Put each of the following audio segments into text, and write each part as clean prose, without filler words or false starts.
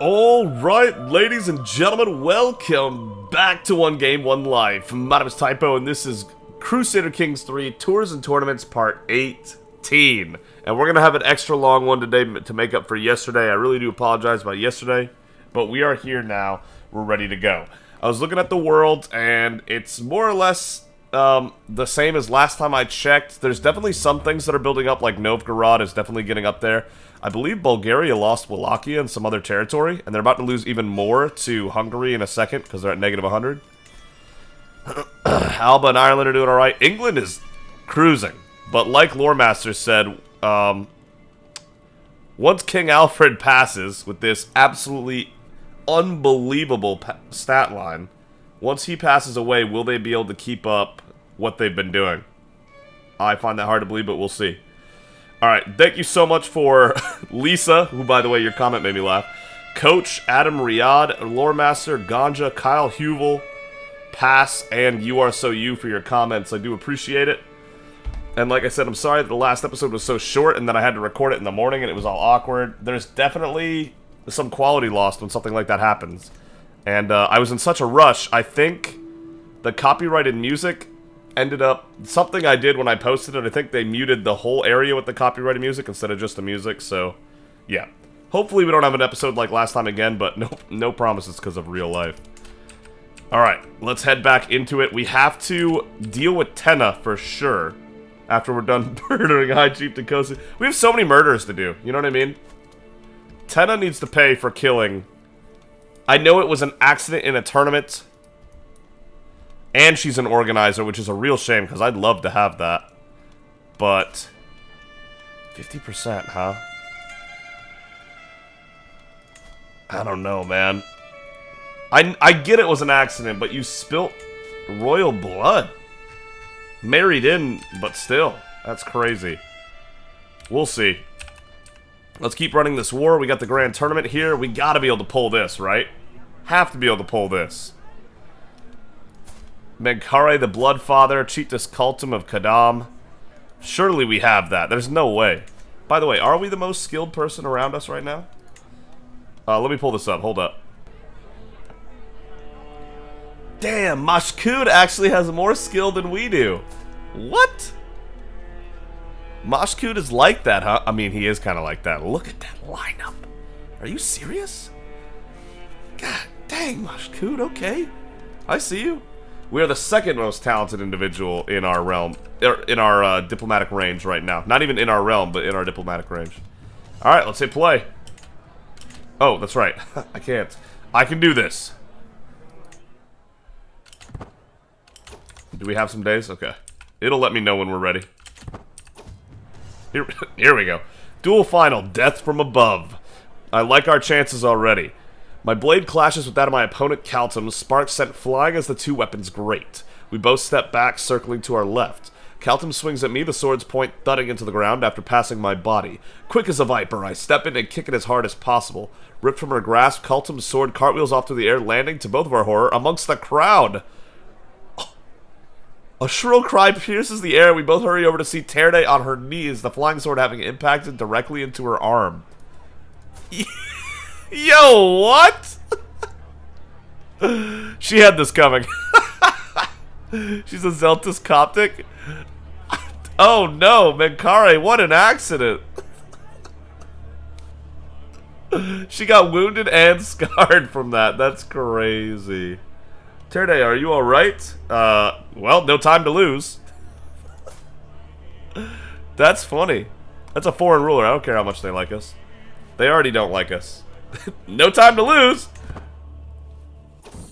Alright, ladies and gentlemen, welcome back to 1Game1Life. My name is Typo, and this is Crusader Kings 3 Tours and Tournaments Part 18. And we're going to have an extra long one today to make up for yesterday. I really do apologize about yesterday, but we are here now. We're ready to go. I was looking at the world, and it's more or less the same as last time I checked. There's definitely some things that are building up, like Novgorod is definitely getting up there. I believe Bulgaria lost Wallachia and some other territory, and they're about to lose even more to Hungary in a second because they're at negative 100. Alba and Ireland are doing alright. England is cruising, but like Loremaster said, once King Alfred passes with this absolutely unbelievable stat line, once he passes away, will they be able to keep up what they've been doing? I find that hard to believe, but we'll see. Alright, thank you so much for Lisa, who, by the way, your comment made me laugh. Coach, Adam Riyad, Loremaster, Ganja, Kyle Huvel, Pass, and You Are So You for your comments. I do appreciate it. And like I said, I'm sorry that the last episode was so short and that I had to record it in the morning and it was all awkward. There's definitely some quality lost when something like that happens. And I was in such a rush, I think the copyrighted music ended up something I did when I posted it. I think they muted the whole area with the copyrighted music instead of just the music. So, yeah. Hopefully we don't have an episode like last time again, but no promises because of real life. Alright, let's head back into it. We have to deal with Tenna for sure after we're done murdering High Chief Kosi. We have so many murders to do, you know what I mean? Tenna needs to pay for killing. I know it was an accident in a tournament. And she's an organizer, which is a real shame, because I'd love to have that. But 50%, huh? I don't know, man. I get it was an accident, but you spilt royal blood. Married in, but still. That's crazy. We'll see. Let's keep running this war. We got the grand tournament here. We gotta be able to pull this, right? Have to be able to pull this. Menkare the Bloodfather, Cheetah's Cultum of Kadam. Surely we have that. There's no way. By the way, are we the most skilled person around us right now? Let me pull this up. Hold up. Damn, Mashkud actually has more skill than we do. What? Mashkud is like that, huh? I mean, he is kind of like that. Look at that lineup. Are you serious? God dang, Mashkud, okay. I see you. We are the second most talented individual in our realm, in our diplomatic range right now. Not even in our realm, but in our diplomatic range. Alright, let's hit play. Oh, that's right. I can't. I can do this. Do we have some days? Okay. It'll let me know when we're ready. Here we go. Duel final, death from above. I like our chances already. My blade clashes with that of my opponent, Kaltum's. Sparks sent flying as the two weapons grate. We both step back, circling to our left. Kaltum swings at me, the sword's point thudding into the ground after passing my body. Quick as a viper, I step in and kick it as hard as possible. Ripped from her grasp, Kaltum's sword cartwheels off through the air, landing, to both of our horror, amongst the crowd. A shrill cry pierces the air. We both hurry over to see Terde on her knees, the flying sword having impacted directly into her arm. Yo, what? She had this coming. She's a Zeltis Coptic. Oh no, Menkare, what an accident. She got wounded and scarred from that. That's crazy. Terde, are you alright? Well, no time to lose. That's funny. That's a foreign ruler. I don't care how much they like us. They already don't like us. No time to lose.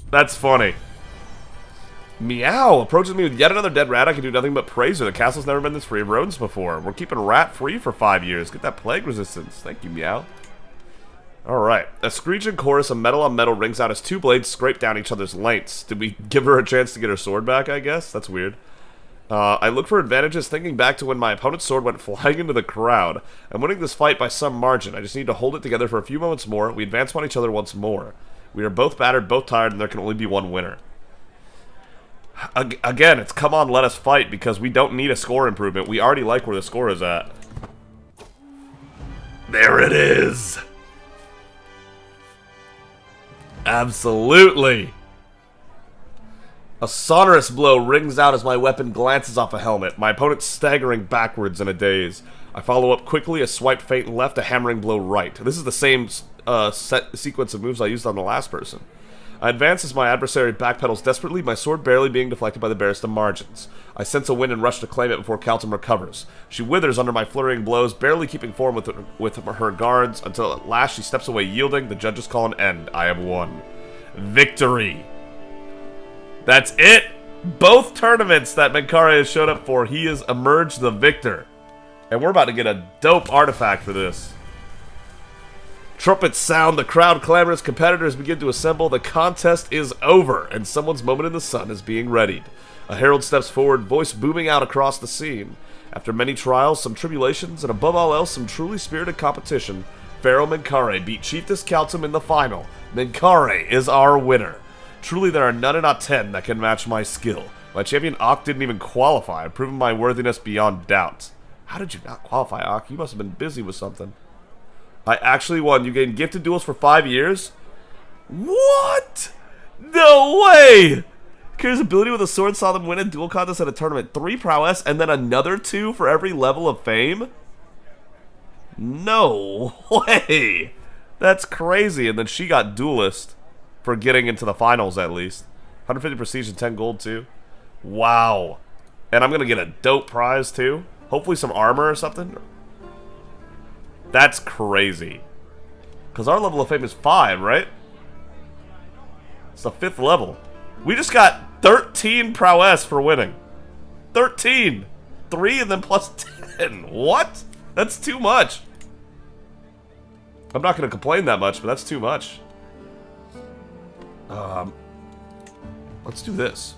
That's funny. Meow approaches me with yet another dead rat. I can do nothing but praise her. The castle's never been this free of rodents before. We're keeping rat free for 5 years. Get that plague resistance. Thank you, Meow. Alright. A screeching chorus of metal on metal rings out as two blades scrape down each other's lengths. Did we give her a chance to get her sword back, I guess? That's weird. I look for advantages, thinking back to when my opponent's sword went flying into the crowd. I'm winning this fight by some margin. I just need to hold it together for a few moments more. We advance on each other once more. We are both battered, both tired, and there can only be one winner. Again, it's come on, let us fight, because we don't need a score improvement. We already like where the score is at. There it is! Absolutely. A sonorous blow rings out as my weapon glances off a helmet, my opponent staggering backwards in a daze. I follow up quickly, a swipe feint left, a hammering blow right. This is the same sequence of moves I used on the last person. I advance as my adversary backpedals desperately, my sword barely being deflected by the barest of margins. I sense a wind and rush to claim it before Calton recovers. She withers under my flurrying blows, barely keeping form with her guards, until at last she steps away yielding. The judges call an end. I have won. Victory! That's it! Both tournaments that Menkare has showed up for, he has emerged the victor. And we're about to get a dope artifact for this. Trumpets sound, the crowd clamors, competitors begin to assemble, the contest is over, and someone's moment in the sun is being readied. A herald steps forward, voice booming out across the scene. After many trials, some tribulations, and above all else, some truly spirited competition, Pharaoh Menkare beat Chiefess Kaltum in the final. Menkare is our winner. Truly there are none and not 10 that can match my skill. My champion Ak didn't even qualify, proving my worthiness beyond doubt. How did you not qualify, Ak? You must have been busy with something. I actually won. You gained gifted duels for 5 years? What? No way! Kira's ability with a sword saw them win a duel contest at a tournament. 3 prowess and then another 2 for every level of fame? No way! That's crazy. And then she got duelist for getting into the finals at least. 150 prestige and 10 gold too. Wow. And I'm going to get a dope prize too. Hopefully some armor or something. That's crazy. Because our level of fame is 5, right? It's the 5th level. We just got 13 prowess for winning. 13! 3 and then plus 10. What? That's too much. I'm not going to complain that much, but that's too much. Let's do this.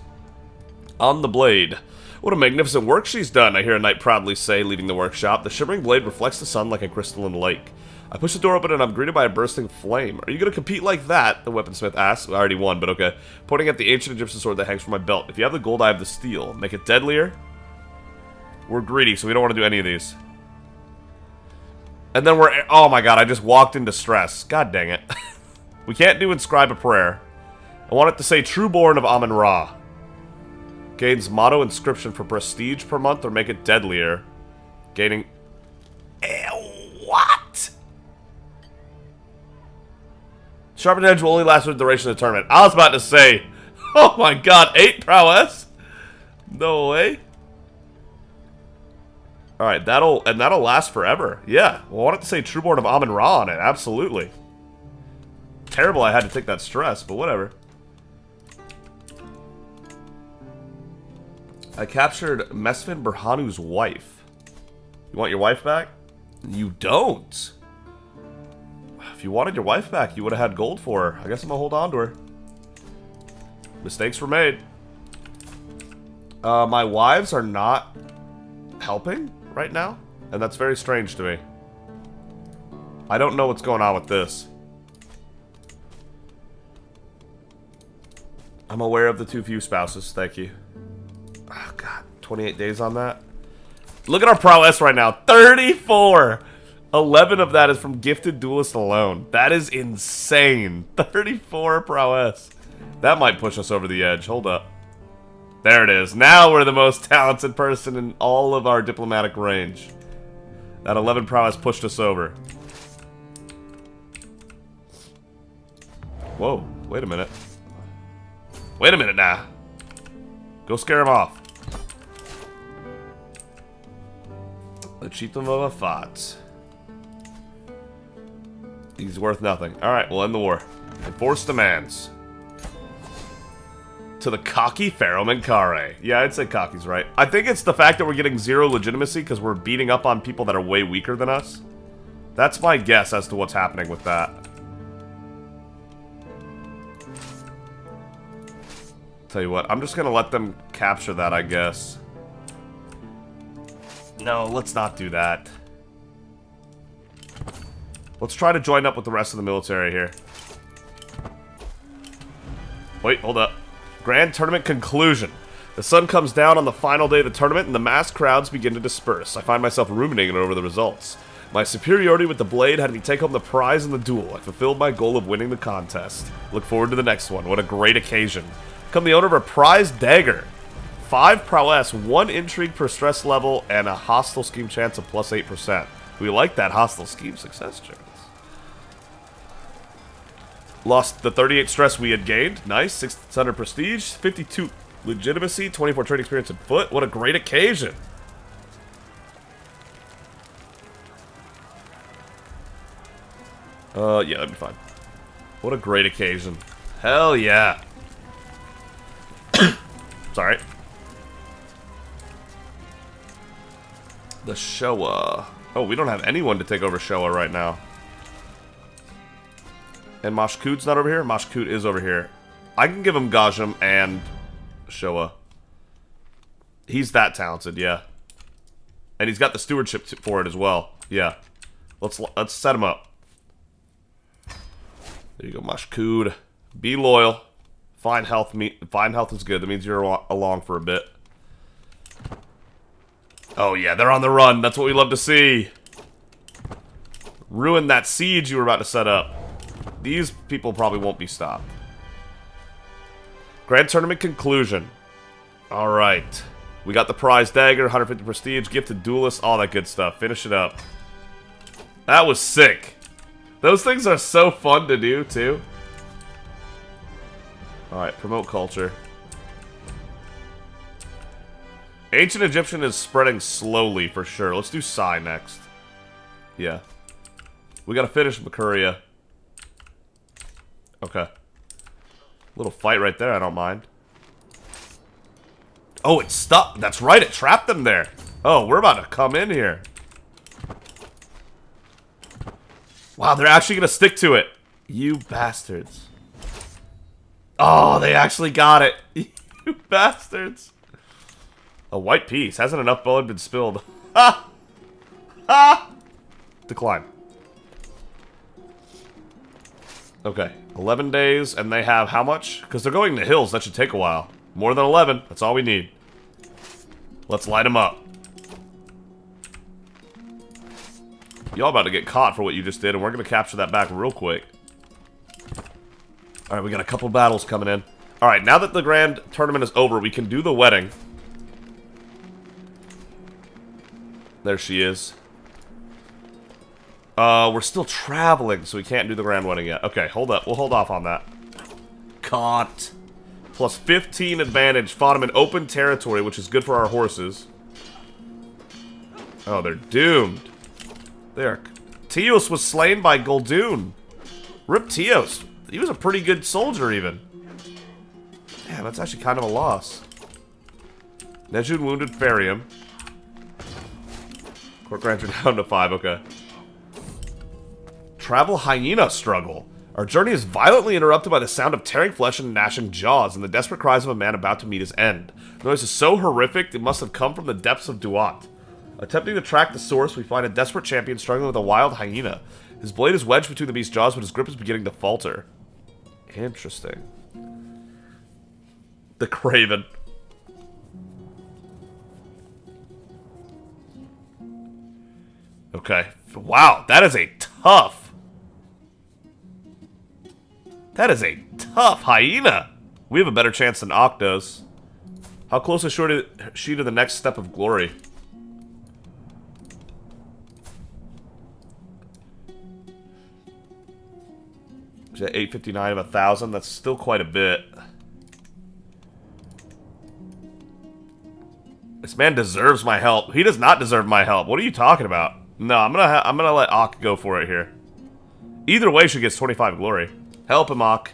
On the blade. What a magnificent work she's done, I hear a knight proudly say, leaving the workshop. The shimmering blade reflects the sun like a crystalline lake. I push the door open and I'm greeted by a bursting flame. Are you going to compete like that? The weaponsmith asks. I already won, but okay. Pointing at the ancient Egyptian sword that hangs from my belt. If you have the gold, I have the steel. Make it deadlier? We're greedy, so we don't want to do any of these. And then we're... Oh my god, I just walked into stress. God dang it. We can't do inscribe a prayer. I want it to say Trueborn of Amun-Ra. Gains motto inscription for prestige per month or make it deadlier. Gaining... What? Sharpened edge will only last for the duration of the tournament. I was about to say... Oh my god, 8 prowess? No way. Alright, that'll last forever. Yeah, well, I want it to say Trueborn of Amun-Ra on it. Absolutely. Terrible I had to take that stress, but whatever. I captured Mesfin Berhanu's wife. You want your wife back? You don't. If you wanted your wife back, you would have had gold for her. I guess I'm gonna hold on to her. Mistakes were made. My wives are not helping right now, and that's very strange to me. I don't know what's going on with this. I'm aware of the too few spouses, thank you. Oh god, 28 days on that. Look at our prowess right now, 34! 11 of that is from gifted duelist alone. That is insane. 34 prowess. That might push us over the edge, hold up. There it is. Now we're the most talented person in all of our diplomatic range. That 11 prowess pushed us over. Whoa, wait a minute. Wait a minute now. Go scare him off. The chieftain of Afat. He's worth nothing. Alright, we'll end the war. Enforce demands. To the cocky Pharaoh Menkare. Yeah, I'd say cocky's right. I think it's the fact that we're getting 0 legitimacy because we're beating up on people that are way weaker than us. That's my guess as to what's happening with that. Tell you what, I'm just gonna let them capture that, I guess. No, let's not do that. Let's try to join up with the rest of the military here. Wait, hold up. Grand tournament conclusion. The sun comes down on the final day of the tournament and the massed crowds begin to disperse. I find myself ruminating over the results. My superiority with the blade had me take home the prize in the duel. I fulfilled my goal of winning the contest. Look forward to the next one. What a great occasion. Become the owner of a prized dagger. 5 prowess, 1 intrigue per stress level, and a hostile scheme chance of plus 8%. We like that hostile scheme success chance. Lost the 38 stress we had gained. Nice. 600 prestige, 52 legitimacy, 24 trade experience in foot. What a great occasion. Yeah, that'd be fine. What a great occasion. Hell yeah. Sorry. The Showa. Oh, we don't have anyone to take over Showa right now. And Mashkut's not over here? Mashkut is over here. I can give him Gajam and Showa. He's that talented, yeah. And he's got the stewardship for it as well. Yeah. Let's set him up. There you go, Mashkud. Be loyal. Fine health is good. That means you're along for a bit. Oh yeah, they're on the run. That's what we love to see. Ruin that siege you were about to set up. These people probably won't be stopped. Grand Tournament conclusion. Alright. We got the prize dagger, 150 prestige, gifted duelist, all that good stuff. Finish it up. That was sick. Those things are so fun to do, too. Alright, promote culture. Ancient Egyptian is spreading slowly, for sure. Let's do Sai next. Yeah. We gotta finish Makuria. Okay. Little fight right there, I don't mind. Oh, it's stuck. That's right, it trapped them there. Oh, we're about to come in here. Wow, they're actually gonna stick to it. You bastards. Oh, they actually got it. You bastards. A white piece. Hasn't enough blood been spilled. Ha! Ha! Decline. Okay. 11 days, and they have how much? Because they're going to hills. That should take a while. More than 11. That's all we need. Let's light them up. Y'all about to get caught for what you just did, and we're going to capture that back real quick. Alright, we got a couple battles coming in. Alright, now that the grand tournament is over, we can do the wedding. There she is. We're still traveling, so we can't do the grand wedding yet. Okay, hold up. We'll hold off on that. Caught. Plus 15 advantage. Fought him in open territory, which is good for our horses. Oh, they're doomed. There. Tios was slain by Goldoon. Rip Tios. He was a pretty good soldier, even. Damn, that's actually kind of a loss. Nejun wounded Farium. Court grants are down to 5, okay. Travel hyena struggle. Our journey is violently interrupted by the sound of tearing flesh and gnashing jaws and the desperate cries of a man about to meet his end. The noise is so horrific it must have come from the depths of Duat. Attempting to track the source, we find a desperate champion struggling with a wild hyena. His blade is wedged between the beast's jaws, but his grip is beginning to falter. Interesting. The Craven. Okay. Wow, that is a tough... That is a tough hyena. We have a better chance than Ock does. How close is she to the next step of glory? She's at 859 of 1,000. That's still quite a bit. This man deserves my help. He does not deserve my help. What are you talking about? No, I'm gonna let Ock go for it here. Either way, she gets 25 glory. Help him, Ock.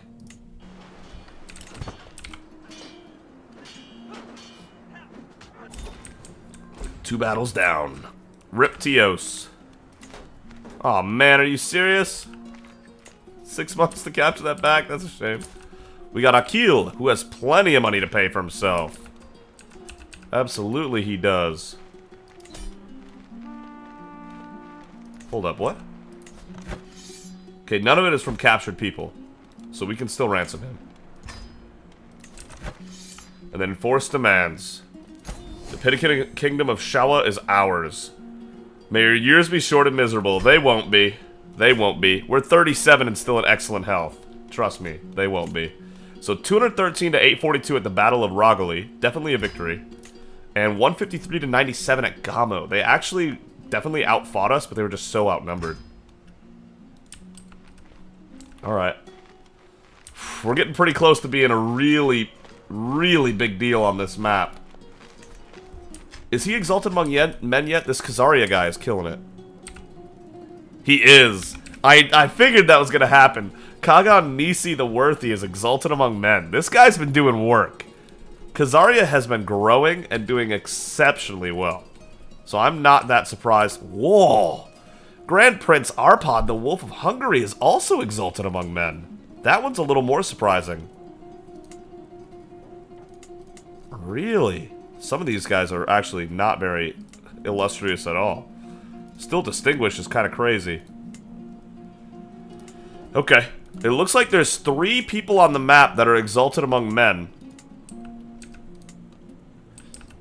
Two battles down. Rip Tios. Aw, man, are you serious? 6 months to capture that back? That's a shame. We got Akil, who has plenty of money to pay for himself. Absolutely he does. Hold up, what? Okay, none of it is from captured people. So we can still ransom him. And then enforce demands. The Petty Kingdom of Shawa is ours. May your years be short and miserable. They won't be. They won't be. We're 37 and still in excellent health. Trust me, they won't be. So 213 to 842 at the Battle of Rogali. Definitely a victory. And 153 to 97 at Gamo. They actually definitely outfought us, but they were just so outnumbered. Alright. We're getting pretty close to being a really, really big deal on this map. Is he exalted among men yet? This Khazaria guy is killing it. He is. I figured that was going to happen. Kagan Nisi the Worthy is exalted among men. This guy's been doing work. Khazaria has been growing and doing exceptionally well. So I'm not that surprised. Whoa! Grand Prince Arpad, the Wolf of Hungary, is also exalted among men. That one's a little more surprising. Really? Some of these guys are actually not very illustrious at all. Still distinguished is kind of crazy. Okay. It looks like there's 3 people on the map that are exalted among men.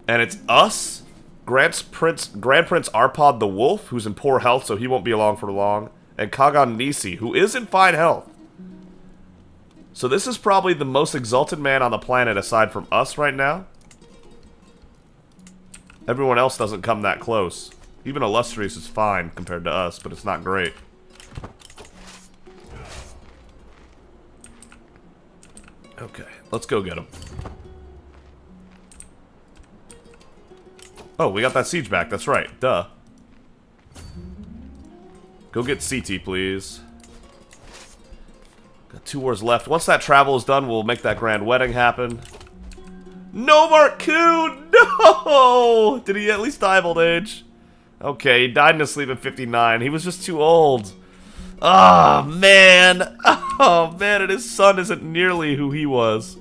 And it's us, Grand Prince Arpad the Wolf, who's in poor health, so he won't be along for long, and Kagan Nisi, who is in fine health. So this is probably the most exalted man on the planet aside from us right now. Everyone else doesn't come that close. Even Illustrious is fine compared to us, but it's not great. Okay, let's go get him. Oh, we got that siege back, that's right, duh. Go get CT, please. Got 2 wars left. Once that travel is done, we'll make that grand wedding happen. No Marku! No! Did he at least die of old age? Okay, he died in his sleep at 59. He was just too old. Oh, man. Oh, man, and his son isn't nearly who he was.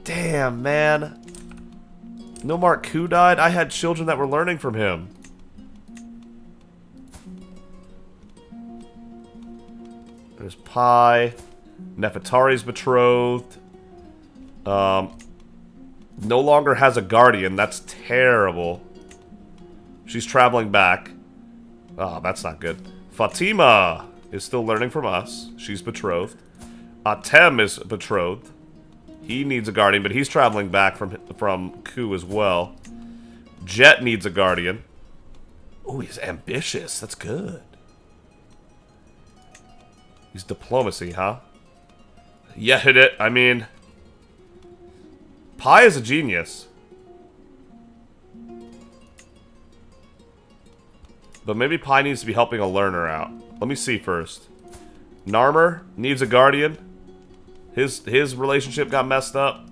Damn, man. No Marku died? I had children that were learning from him. There's Pi. Nefertari's betrothed. No longer has a guardian. That's terrible. She's traveling back. Oh, that's not good. Fatima is still learning from us. She's betrothed. Atem is betrothed. He needs a guardian, but he's traveling back from Ku as well. Jet needs a guardian. Oh, he's ambitious. That's good. He's diplomacy, huh? Yeah, hit it. I mean, Pi is a genius. But maybe Pi needs to be helping a learner out. Let me see first. Narmer needs a guardian. His relationship got messed up.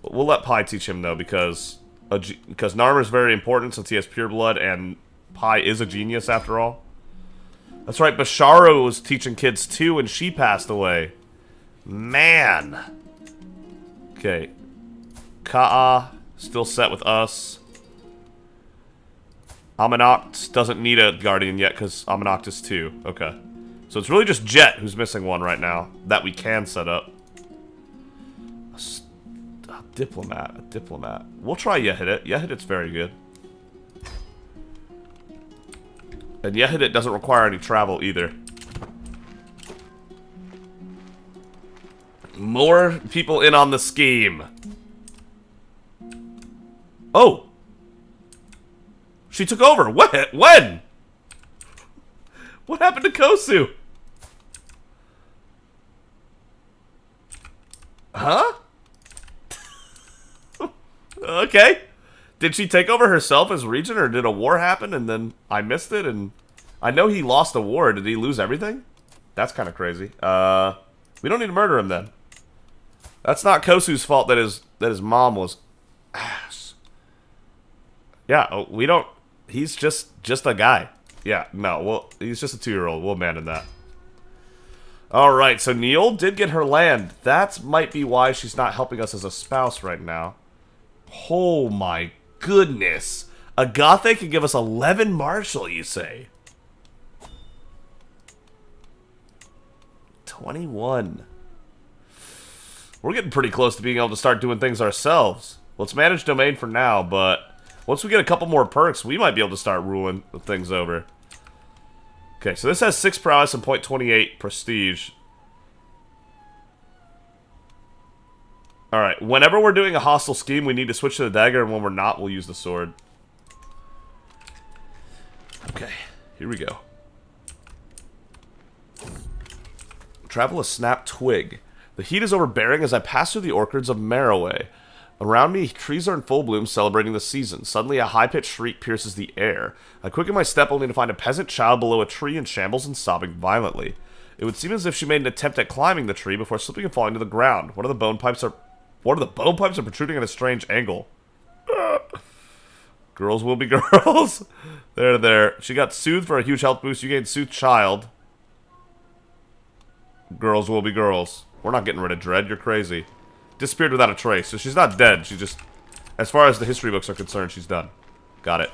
We'll let Pi teach him though, because Narmer's very important since he has pure blood, and Pi is a genius after all. That's right, Basharo was teaching kids too, and she passed away. Man. Okay. Ka'a still set with us. Amanact doesn't need a guardian yet because Amanact is 2. Okay. So it's really just Jet who's missing one right now that we can set up. A diplomat. We'll try Yehidit. Yehidit's very good. And Yehidit doesn't require any travel either. More people in on the scheme. Oh! She took over. What? When? What happened to Kosu? Huh? Okay. Did she take over herself as regent, or did a war happen and then I missed it? And I know he lost a war. Did he lose everything? That's kind of crazy. We don't need to murder him then. That's not Kosu's fault that his mom was ass. Yeah, we don't. He's just a guy. Yeah, no, well, he's just a 2-year-old. We'll abandon that. Alright, so Neil did get her land. That might be why she's not helping us as a spouse right now. Oh my goodness. Agathe can give us 11 martial, you say? 21. We're getting pretty close to being able to start doing things ourselves. Let's manage domain for now, but once we get a couple more perks, we might be able to start ruling things over. Okay, so this has 6 prowess and 0.28 prestige. Alright, whenever we're doing a hostile scheme, we need to switch to the dagger, and when we're not, we'll use the sword. Okay, here we go. Travel a snap twig. The heat is overbearing as I pass through the orchards of Marroway. Around me, trees are in full bloom, celebrating the season. Suddenly, a high-pitched shriek pierces the air. I quicken my step only to find a peasant child below a tree in shambles and sobbing violently. It would seem as if she made an attempt at climbing the tree before slipping and falling to the ground. One of the bone pipes are protruding at a strange angle. Girls will be girls. There. She got soothed for a huge health boost. You gained soothed child. Girls will be girls. We're not getting rid of Dread. You're crazy. Disappeared without a trace. So she's not dead. She just, as far as the history books are concerned, she's done. Got it.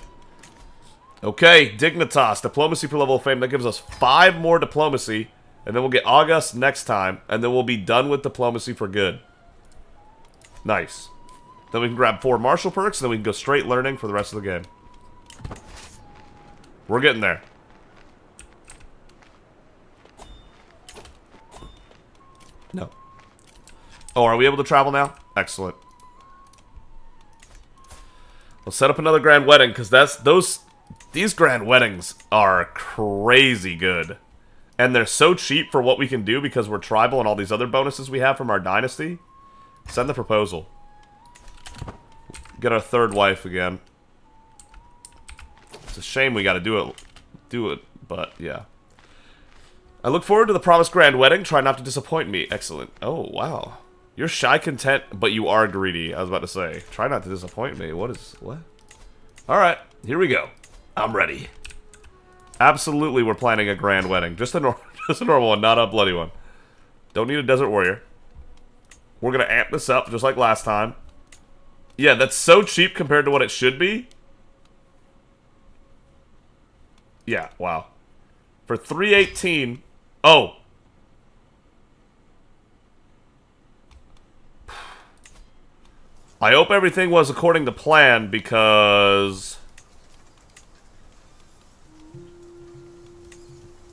Okay, Dignitas. Diplomacy per level of fame. That gives us 5 more diplomacy. And then we'll get August next time. And then we'll be done with diplomacy for good. Nice. Then we can grab 4 martial perks. And then we can go straight learning for the rest of the game. We're getting there. No. Oh, are we able to travel now? Excellent. We'll set up another grand wedding, because these grand weddings are crazy good. And they're so cheap for what we can do because we're tribal and all these other bonuses we have from our dynasty. Send the proposal. Get our 3rd wife again. It's a shame we gotta do it, but yeah. I look forward to the promised grand wedding. Try not to disappoint me. Excellent. Oh, wow. You're shy content, but you are greedy. I was about to say. Try not to disappoint me. What? Alright, here we go. I'm ready. Absolutely, we're planning a grand wedding. Just a normal one, not a bloody one. Don't need a desert warrior. We're going to amp this up just like last time. Yeah, that's so cheap compared to what it should be. Yeah, wow. For 318... Oh. I hope everything was according to plan, because...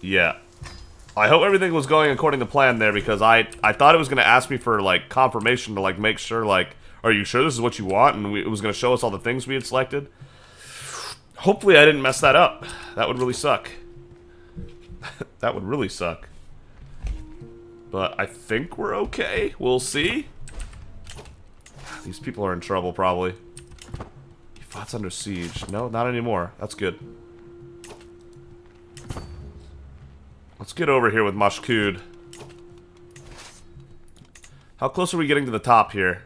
Yeah. I hope everything was going according to plan there, because I thought it was going to ask me for, like, confirmation to, like, make sure, like, are you sure this is what you want? And it was going to show us all the things we had selected. Hopefully I didn't mess that up. That would really suck. That would really suck. But I think we're okay. We'll see. These people are in trouble, probably. Fat's under siege. No, not anymore. That's good. Let's get over here with Mashkud. How close are we getting to the top here?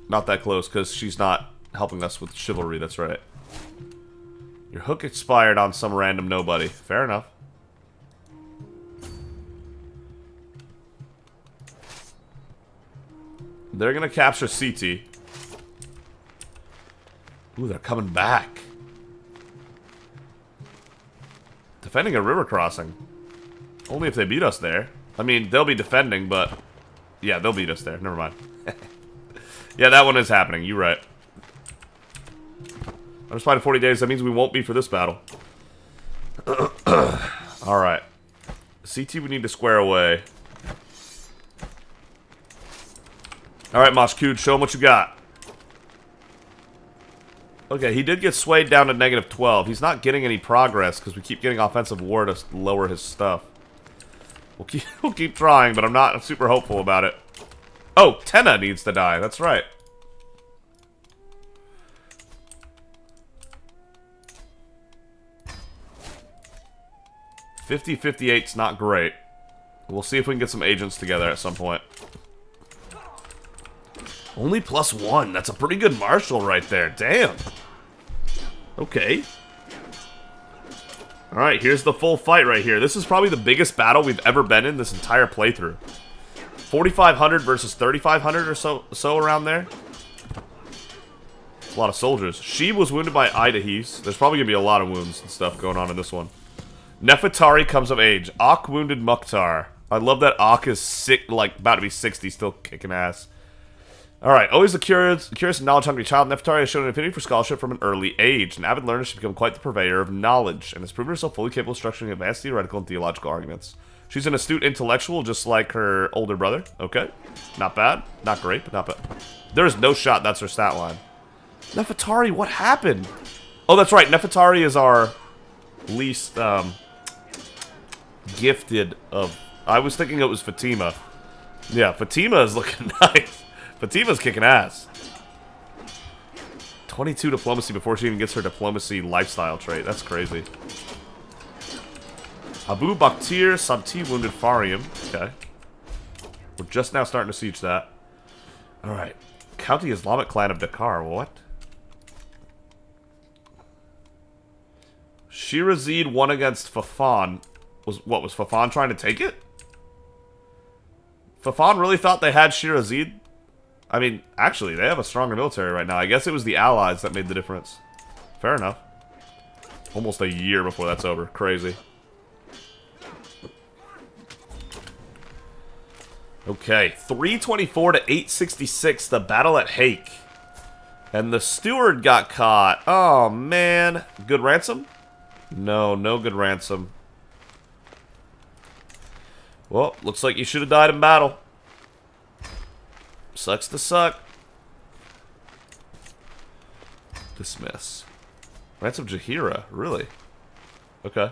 Not that close, because she's not helping us with chivalry, that's right. Your hook expired on some random nobody. Fair enough. They're gonna capture CT. Ooh, they're coming back. Defending a river crossing. Only if they beat us there. I mean, they'll be defending, but... Yeah, they'll beat us there. Never mind. Yeah, that one is happening. You're right. I'm just fine in 40 days. That means we won't be for this battle. Alright. CT we need to square away. Alright, Mashkud, show him what you got. Okay, he did get swayed down to -12. He's not getting any progress because we keep getting offensive war to lower his stuff. We'll keep trying, but I'm not super hopeful about it. Oh, Tenna needs to die. That's right. $50-58's not great. We'll see if we can get some agents together at some point. Only +1. That's a pretty good marshal right there. Damn. Okay. Alright, here's the full fight right here. This is probably the biggest battle we've ever been in this entire playthrough. 4,500 versus 3,500 or so around there. A lot of soldiers. She was wounded by Idahis. There's probably going to be a lot of wounds and stuff going on in this one. Nefertari comes of age. Ak wounded Mukhtar. I love that Ak is sick, like about to be 60, still kicking ass. Alright, always a curious and knowledge-hungry child, Nefertari has shown an affinity for scholarship from an early age. An avid learner, she's become quite the purveyor of knowledge, and has proven herself fully capable of structuring advanced theoretical and theological arguments. She's an astute intellectual, just like her older brother. Okay. Not bad. Not great, but not bad. There's no shot that's her stat line. Nefertari, what happened? Oh, that's right. Nefertari is our least, gifted of... I was thinking it was Fatima. Yeah, Fatima is looking nice. Fatima's kicking ass. 22 diplomacy before she even gets her diplomacy lifestyle trait. That's crazy. Abu Baktir Sabti wounded Farium. Okay. We're just now starting to siege that. Alright. County Islamic clan of Dakar. What? Shirazid won against Fafan. Was Fafan trying to take it? Fafan really thought they had Shirazid? I mean, actually, they have a stronger military right now. I guess it was the allies that made the difference. Fair enough. Almost a year before that's over. Crazy. Okay, 324 to 866, the battle at Hake. And the steward got caught. Oh, man. Good ransom? No, no good ransom. Well, looks like you should have died in battle. Sucks to suck. Dismiss. Ransom Jahira, really? Okay.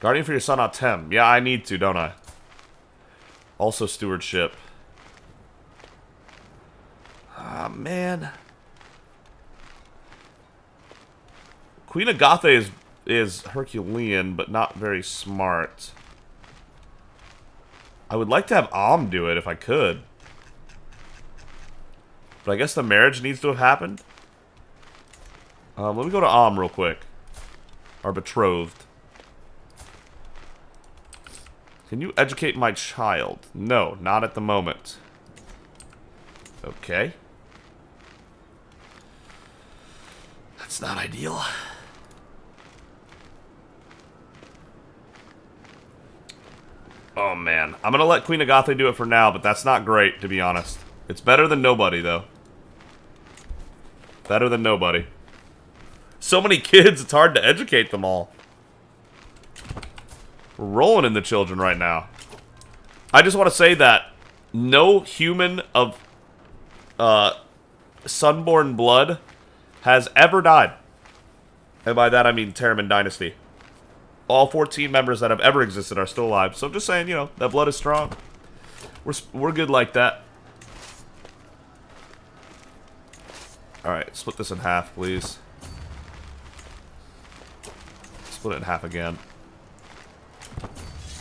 Guardian for your son Atem. Yeah, I need to, don't I? Also stewardship. Ah, man. Queen Agatha is Herculean, but not very smart. I would like to have Am do it if I could. But I guess the marriage needs to have happened. Let me go to Am real quick. Our betrothed. Can you educate my child? No, not at the moment. Okay. That's not ideal. Oh, man. I'm going to let Queen Agatha do it for now, but that's not great, to be honest. It's better than nobody, though. Better than nobody. So many kids, it's hard to educate them all. We're rolling in the children right now. I just want to say that no human of Sunborn blood has ever died. And by that I mean Terramin Dynasty. All 14 members that have ever existed are still alive. So I'm just saying, you know, that blood is strong. We're good like that. Alright, split this in half, please. Split it in half again.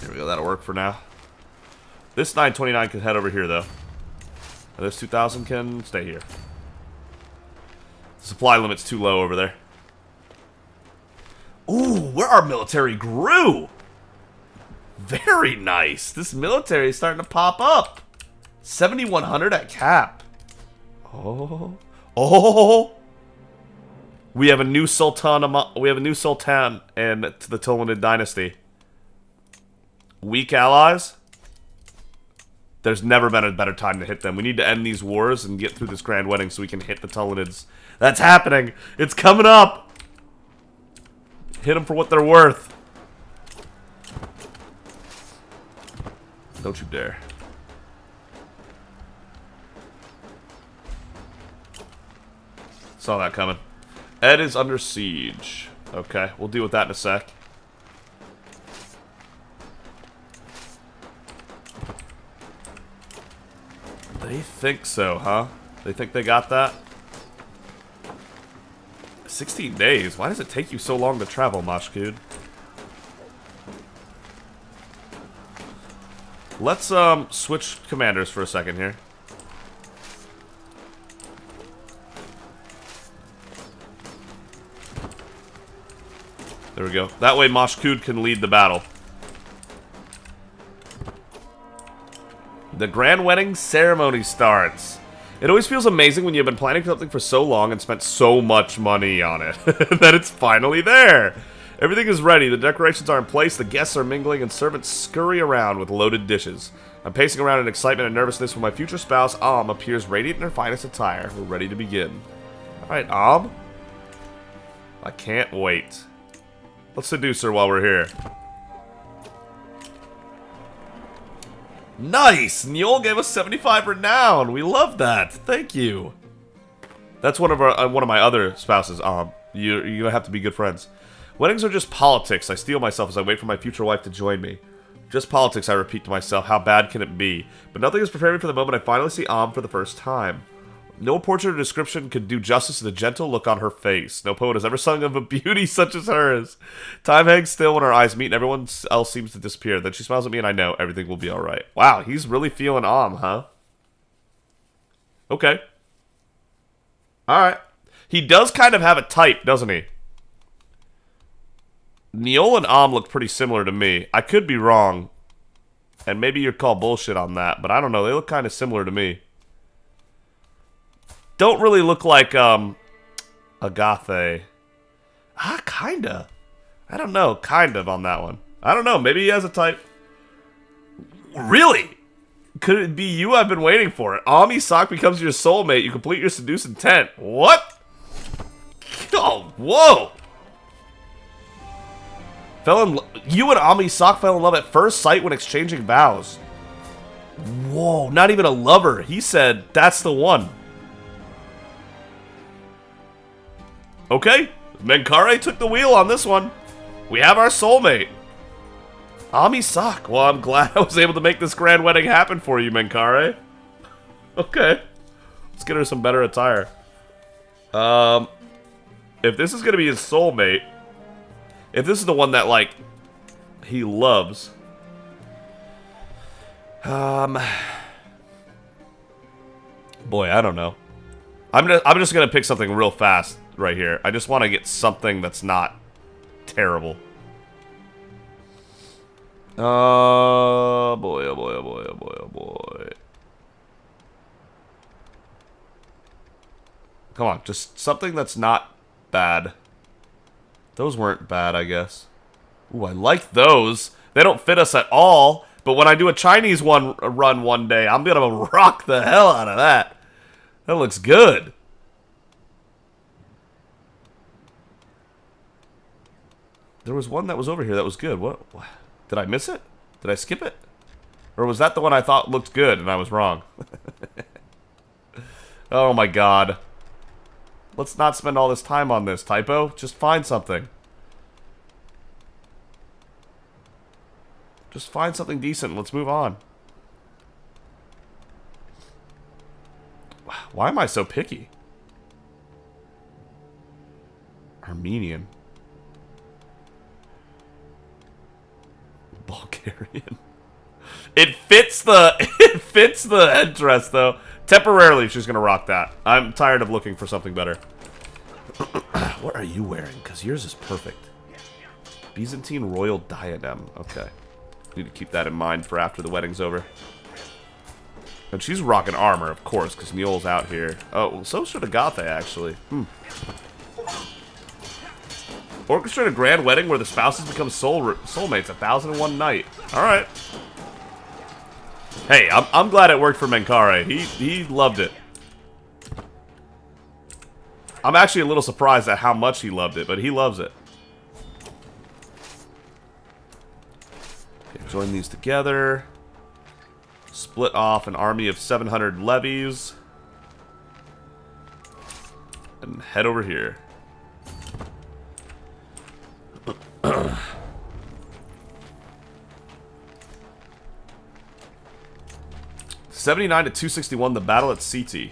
There we go, that'll work for now. This 929 can head over here, though. And this 2000 can stay here. The supply limit's too low over there. Ooh, where our military grew! Very nice. This military is starting to pop up. 7,100 at cap. Oh. Oh! We have a new sultan. We have a new sultan and to the Tolenid dynasty. Weak allies. There's never been a better time to hit them. We need to end these wars and get through this grand wedding so we can hit the Tulenids. That's happening. It's coming up. Hit them for what they're worth. Don't you dare. Saw that coming. Ed is under siege. Okay, we'll deal with that in a sec. They think so, huh? They think they got that? 16 days? Why does it take you so long to travel, Mashkud? Let's, switch commanders for a second here. There we go. That way Mashkud can lead the battle. The grand wedding ceremony starts. It always feels amazing when you've been planning something for so long and spent so much money on it. That it's finally there. Everything is ready. The decorations are in place, the guests are mingling, and servants scurry around with loaded dishes. I'm pacing around in excitement and nervousness when my future spouse, appears radiant in her finest attire. We're ready to begin. Alright, I can't wait. Let's seduce her while we're here. Nice! Njol gave us 75 renown. We love that. Thank you. That's one of my other spouses. You're gonna have to be good friends. Weddings are just politics. I steel myself as I wait for my future wife to join me. Just politics, I repeat to myself. How bad can it be? But nothing has prepared me for the moment I finally see for the first time. No portrait or description could do justice to the gentle look on her face. No poet has ever sung of a beauty such as hers. Time hangs still when our eyes meet and everyone else seems to disappear. Then she smiles at me and I know everything will be alright. Wow, he's really feeling huh? Okay. Alright. He does kind of have a type, doesn't he? Njol and look pretty similar to me. I could be wrong. And maybe you'd call bullshit on that, but I don't know. They look kind of similar to me. Don't really look like, Agathe. Kinda. I don't know. Kind of on that one. I don't know. Maybe he has a type. Really? Could it be you I've been waiting for? Ami-Sak becomes your soulmate. You complete your seduce intent. What? Oh, whoa. You and Ami-Sak fell in love at first sight when exchanging vows. Whoa, not even a lover. He said, that's the one. Okay, Menkare took the wheel on this one. We have our soulmate. Ami-Sak. Well, I'm glad I was able to make this grand wedding happen for you, Menkare. Okay. Let's get her some better attire. If this is going to be his soulmate, if this is the one that, like, he loves. Boy, I don't know. I'm just going to pick something real fast right here. I just want to get something that's not terrible. Oh boy, oh boy, oh boy, oh boy, oh boy. Come on, just something that's not bad. Those weren't bad, I guess. Ooh, I like those. They don't fit us at all, but when I do a Chinese run one day, I'm gonna rock the hell out of that. That looks good. There was one that was over here that was good. What? Did I miss it? Did I skip it? Or was that the one I thought looked good and I was wrong? Oh my god. Let's not spend all this time on this, typo. Just find something. Just find something decent. Let's move on. Why am I so picky? Armenian. Bulgarian. It fits the headdress though. Temporarily she's gonna rock that. I'm tired of looking for something better. What are you wearing? Because yours is perfect. Byzantine royal diadem. Okay. Need to keep that in mind for after the wedding's over. And she's rocking armor, of course, because Njol's out here. Oh, well, so should Agathe, actually. Orchestrate a grand wedding where the spouses become soulmates. 1001 night. Alright. Hey, I'm glad it worked for Menkare. He loved it. I'm actually a little surprised at how much he loved it, but he loves it. Okay, join these together. Split off an army of 700 levies. And head over here. 79 to 261, the battle at Siti.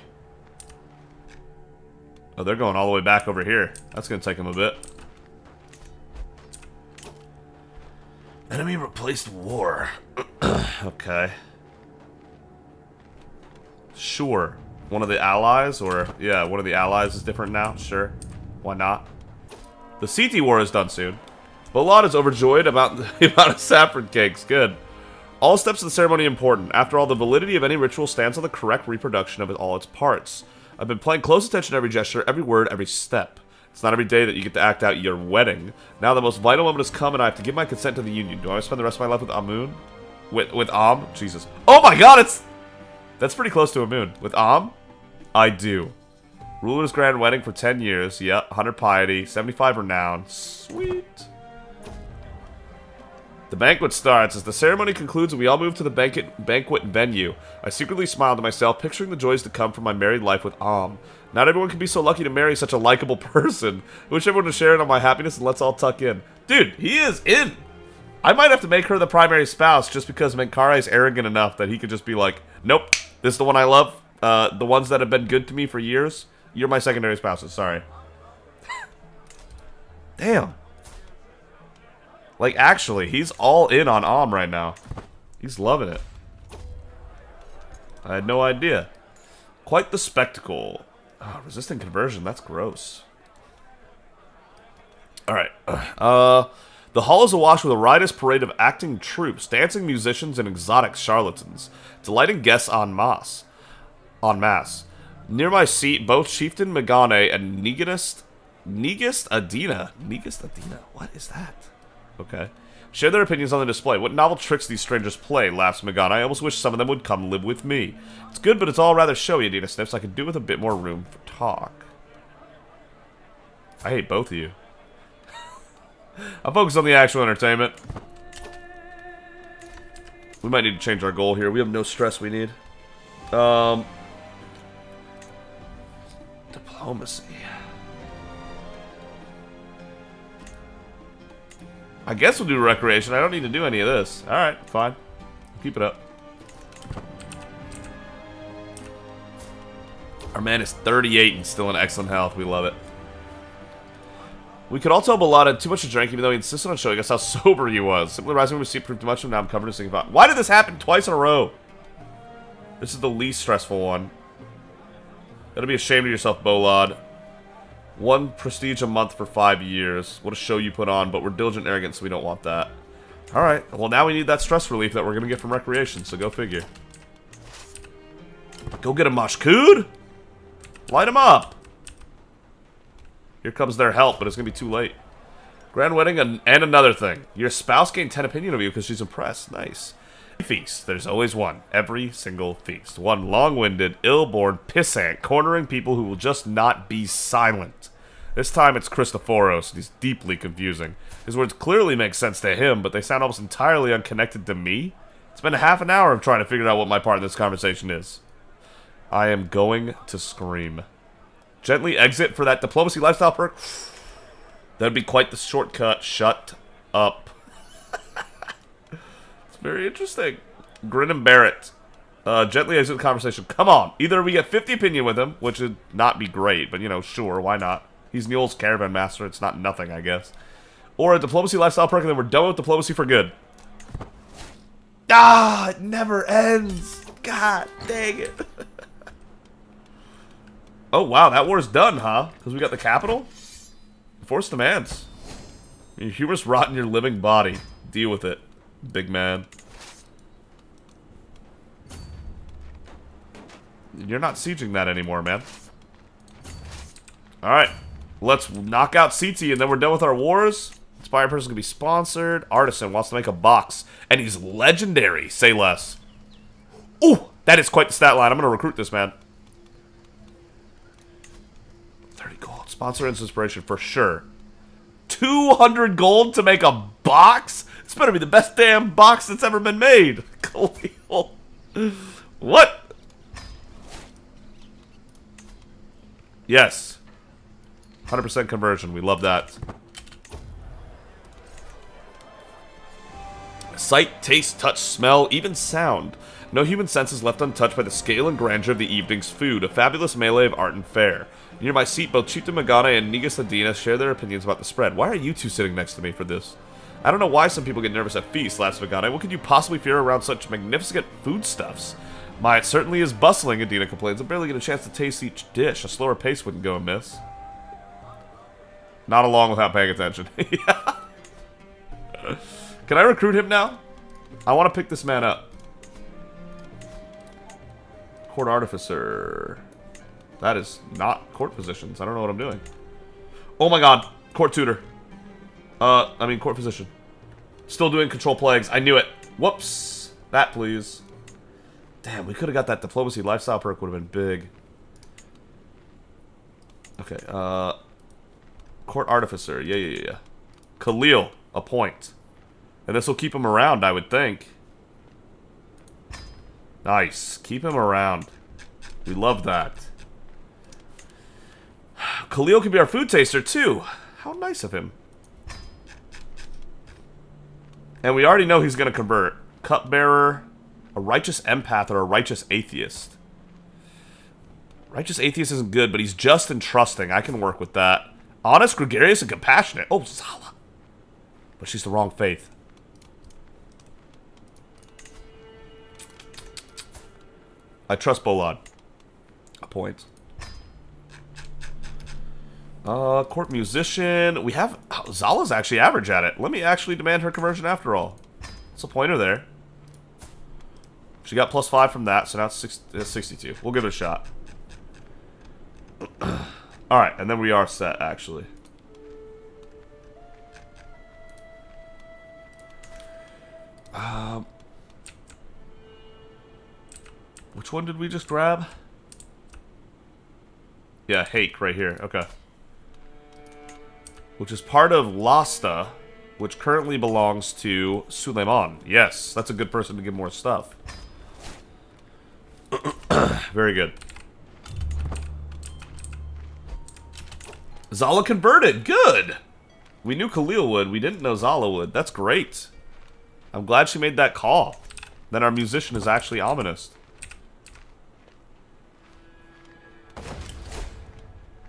Oh, they're going all the way back over here. That's going to take them a bit. Enemy replaced war. Okay. Sure. One of the allies, or... yeah, one of the allies is different now. Sure. Why not? The Siti war is done soon. Balad is overjoyed about the amount of saffron cakes. Good. All steps of the ceremony important. After all, the validity of any ritual stands on the correct reproduction of all its parts. I've been paying close attention to every gesture, every word, every step. It's not every day that you get to act out your wedding. Now the most vital moment has come and I have to give my consent to the union. Do I want to spend the rest of my life with Amun? With Am? Jesus. Oh my god, that's pretty close to a moon. With Am? I do. Ruler's grand wedding for 10 years. Yep. 100 piety. 75 renown. Sweet. The banquet starts. As the ceremony concludes, we all move to the banquet venue. I secretly smile to myself, picturing the joys to come from my married life with Am. Not everyone can be so lucky to marry such a likable person. I wish everyone was sharing on my happiness, and let's all tuck in. Dude, he is in! I might have to make her the primary spouse just because Menkare is arrogant enough that he could just be like, nope, this is the one I love. The ones that have been good to me for years. You're my secondary spouses, sorry. Damn. Like, actually, he's all in on Am right now. He's loving it. I had no idea. Quite the spectacle. Oh, resisting conversion, that's gross. Alright. The hall is awash with a riotous parade of acting troops, dancing musicians, and exotic charlatans, delighting guests en masse. Near my seat, both Chieftain Megane and Negist Adina. Negist Adina? What is that? Okay. Share their opinions on the display. What novel tricks these strangers play, laughs Megane. I almost wish some of them would come live with me. It's good, but it's all rather showy, Adina sniffs. I could do with a bit more room for talk. I hate both of you. I'll focus on the actual entertainment. We might need to change our goal here. We have no stress we need. Diplomacy. I guess we'll do recreation. I don't need to do any of this. Alright, fine. Keep it up. Our man is 38 and still in excellent health. We love it. We could all tell Balad had too much to drink, even though he insisted on showing us how sober he was. Simply rising from his seat proved too much, and now I'm covered in singing about. Why did this happen twice in a row? This is the least stressful one. Gotta be ashamed of yourself, Bolad. 1 prestige a month for 5 years. What a show you put on, but we're diligent and arrogant, so we don't want that. Alright, well now we need that stress relief that we're gonna get from recreation, so go figure. Go get a Mashkud! Light him up! Here comes their help, but it's gonna be too late. Grand wedding and another thing. Your spouse gained 10 opinion of you because she's impressed. Nice. Feast. There's always one. Every single feast. One long-winded, ill-born pissant cornering people who will just not be silent. This time it's Christophoros, and he's deeply confusing. His words clearly make sense to him, but they sound almost entirely unconnected to me. It's been a half an hour of trying to figure out what my part in this conversation is. I am going to scream. Gently exit for that diplomacy lifestyle perk. That'd be quite the shortcut. Shut up. Very interesting. Grin and bear it. Gently exit the conversation. Come on. Either we get 50 opinion with him, which would not be great, but, you know, sure, why not? He's Newell's caravan master. It's not nothing, I guess. Or a diplomacy lifestyle perk, and then we're done with diplomacy for good. Ah, it never ends. God dang it. Oh, wow, that war's done, huh? Because we got the capital? Force demands. Your humorous rot in your living body. Deal with it. Big man. You're not sieging that anymore, man. Alright. Let's knock out CT and then we're done with our wars. Inspired person can be sponsored. Artisan wants to make a box. And he's legendary. Say less. Ooh! That is quite the stat line. I'm going to recruit this man. 30 gold. Sponsor and inspiration for sure. 200 gold to make a box? This better be the best damn box that's ever been made. What? Yes. 100% conversion. We love that. Sight, taste, touch, smell, even sound. No human senses left untouched by the scale and grandeur of the evening's food. A fabulous melee of art and fare. Near my seat, both Chieftain Megane and Negus Adina share their opinions about the spread. Why are you two sitting next to me for this? I don't know why some people get nervous at feasts, laughs Megane. What could you possibly fear around such magnificent foodstuffs? My, it certainly is bustling, Adina complains. I barely get a chance to taste each dish. A slower pace wouldn't go amiss. Not along without paying attention. Yeah. Can I recruit him now? I want to pick this man up. Court Artificer. That is not court positions. I don't know what I'm doing. Oh my god. Court Tutor. Court Physician. Still doing Control Plagues. I knew it. Whoops. That, please. Damn, we could have got that diplomacy lifestyle perk. Would have been big. Okay, Court Artificer. Yeah. Khalil, appoint. And this will keep him around, I would think. Nice. Keep him around. We love that. Khalil can be our food taster, too. How nice of him. And we already know he's going to convert. Cupbearer, a righteous empath, or a righteous atheist. Righteous atheist isn't good, but he's just and trusting. I can work with that. Honest, gregarious, and compassionate. Oh, Zala. But she's the wrong faith. I trust Bolad. A point. Court musician. We have... Zala's actually average at it. Let me actually demand her conversion after all. What's a pointer there? She got +5 from that, so now it's 62. We'll give it a shot. Alright, and then we are set, actually. Which one did we just grab? Yeah, Hake right here. Okay. Which is part of Lasta, which currently belongs to Suleiman. Yes, that's a good person to give more stuff. Very good. Zala converted. Good. We knew Khalil would. We didn't know Zala would. That's great. I'm glad she made that call. Then our musician is actually ominous.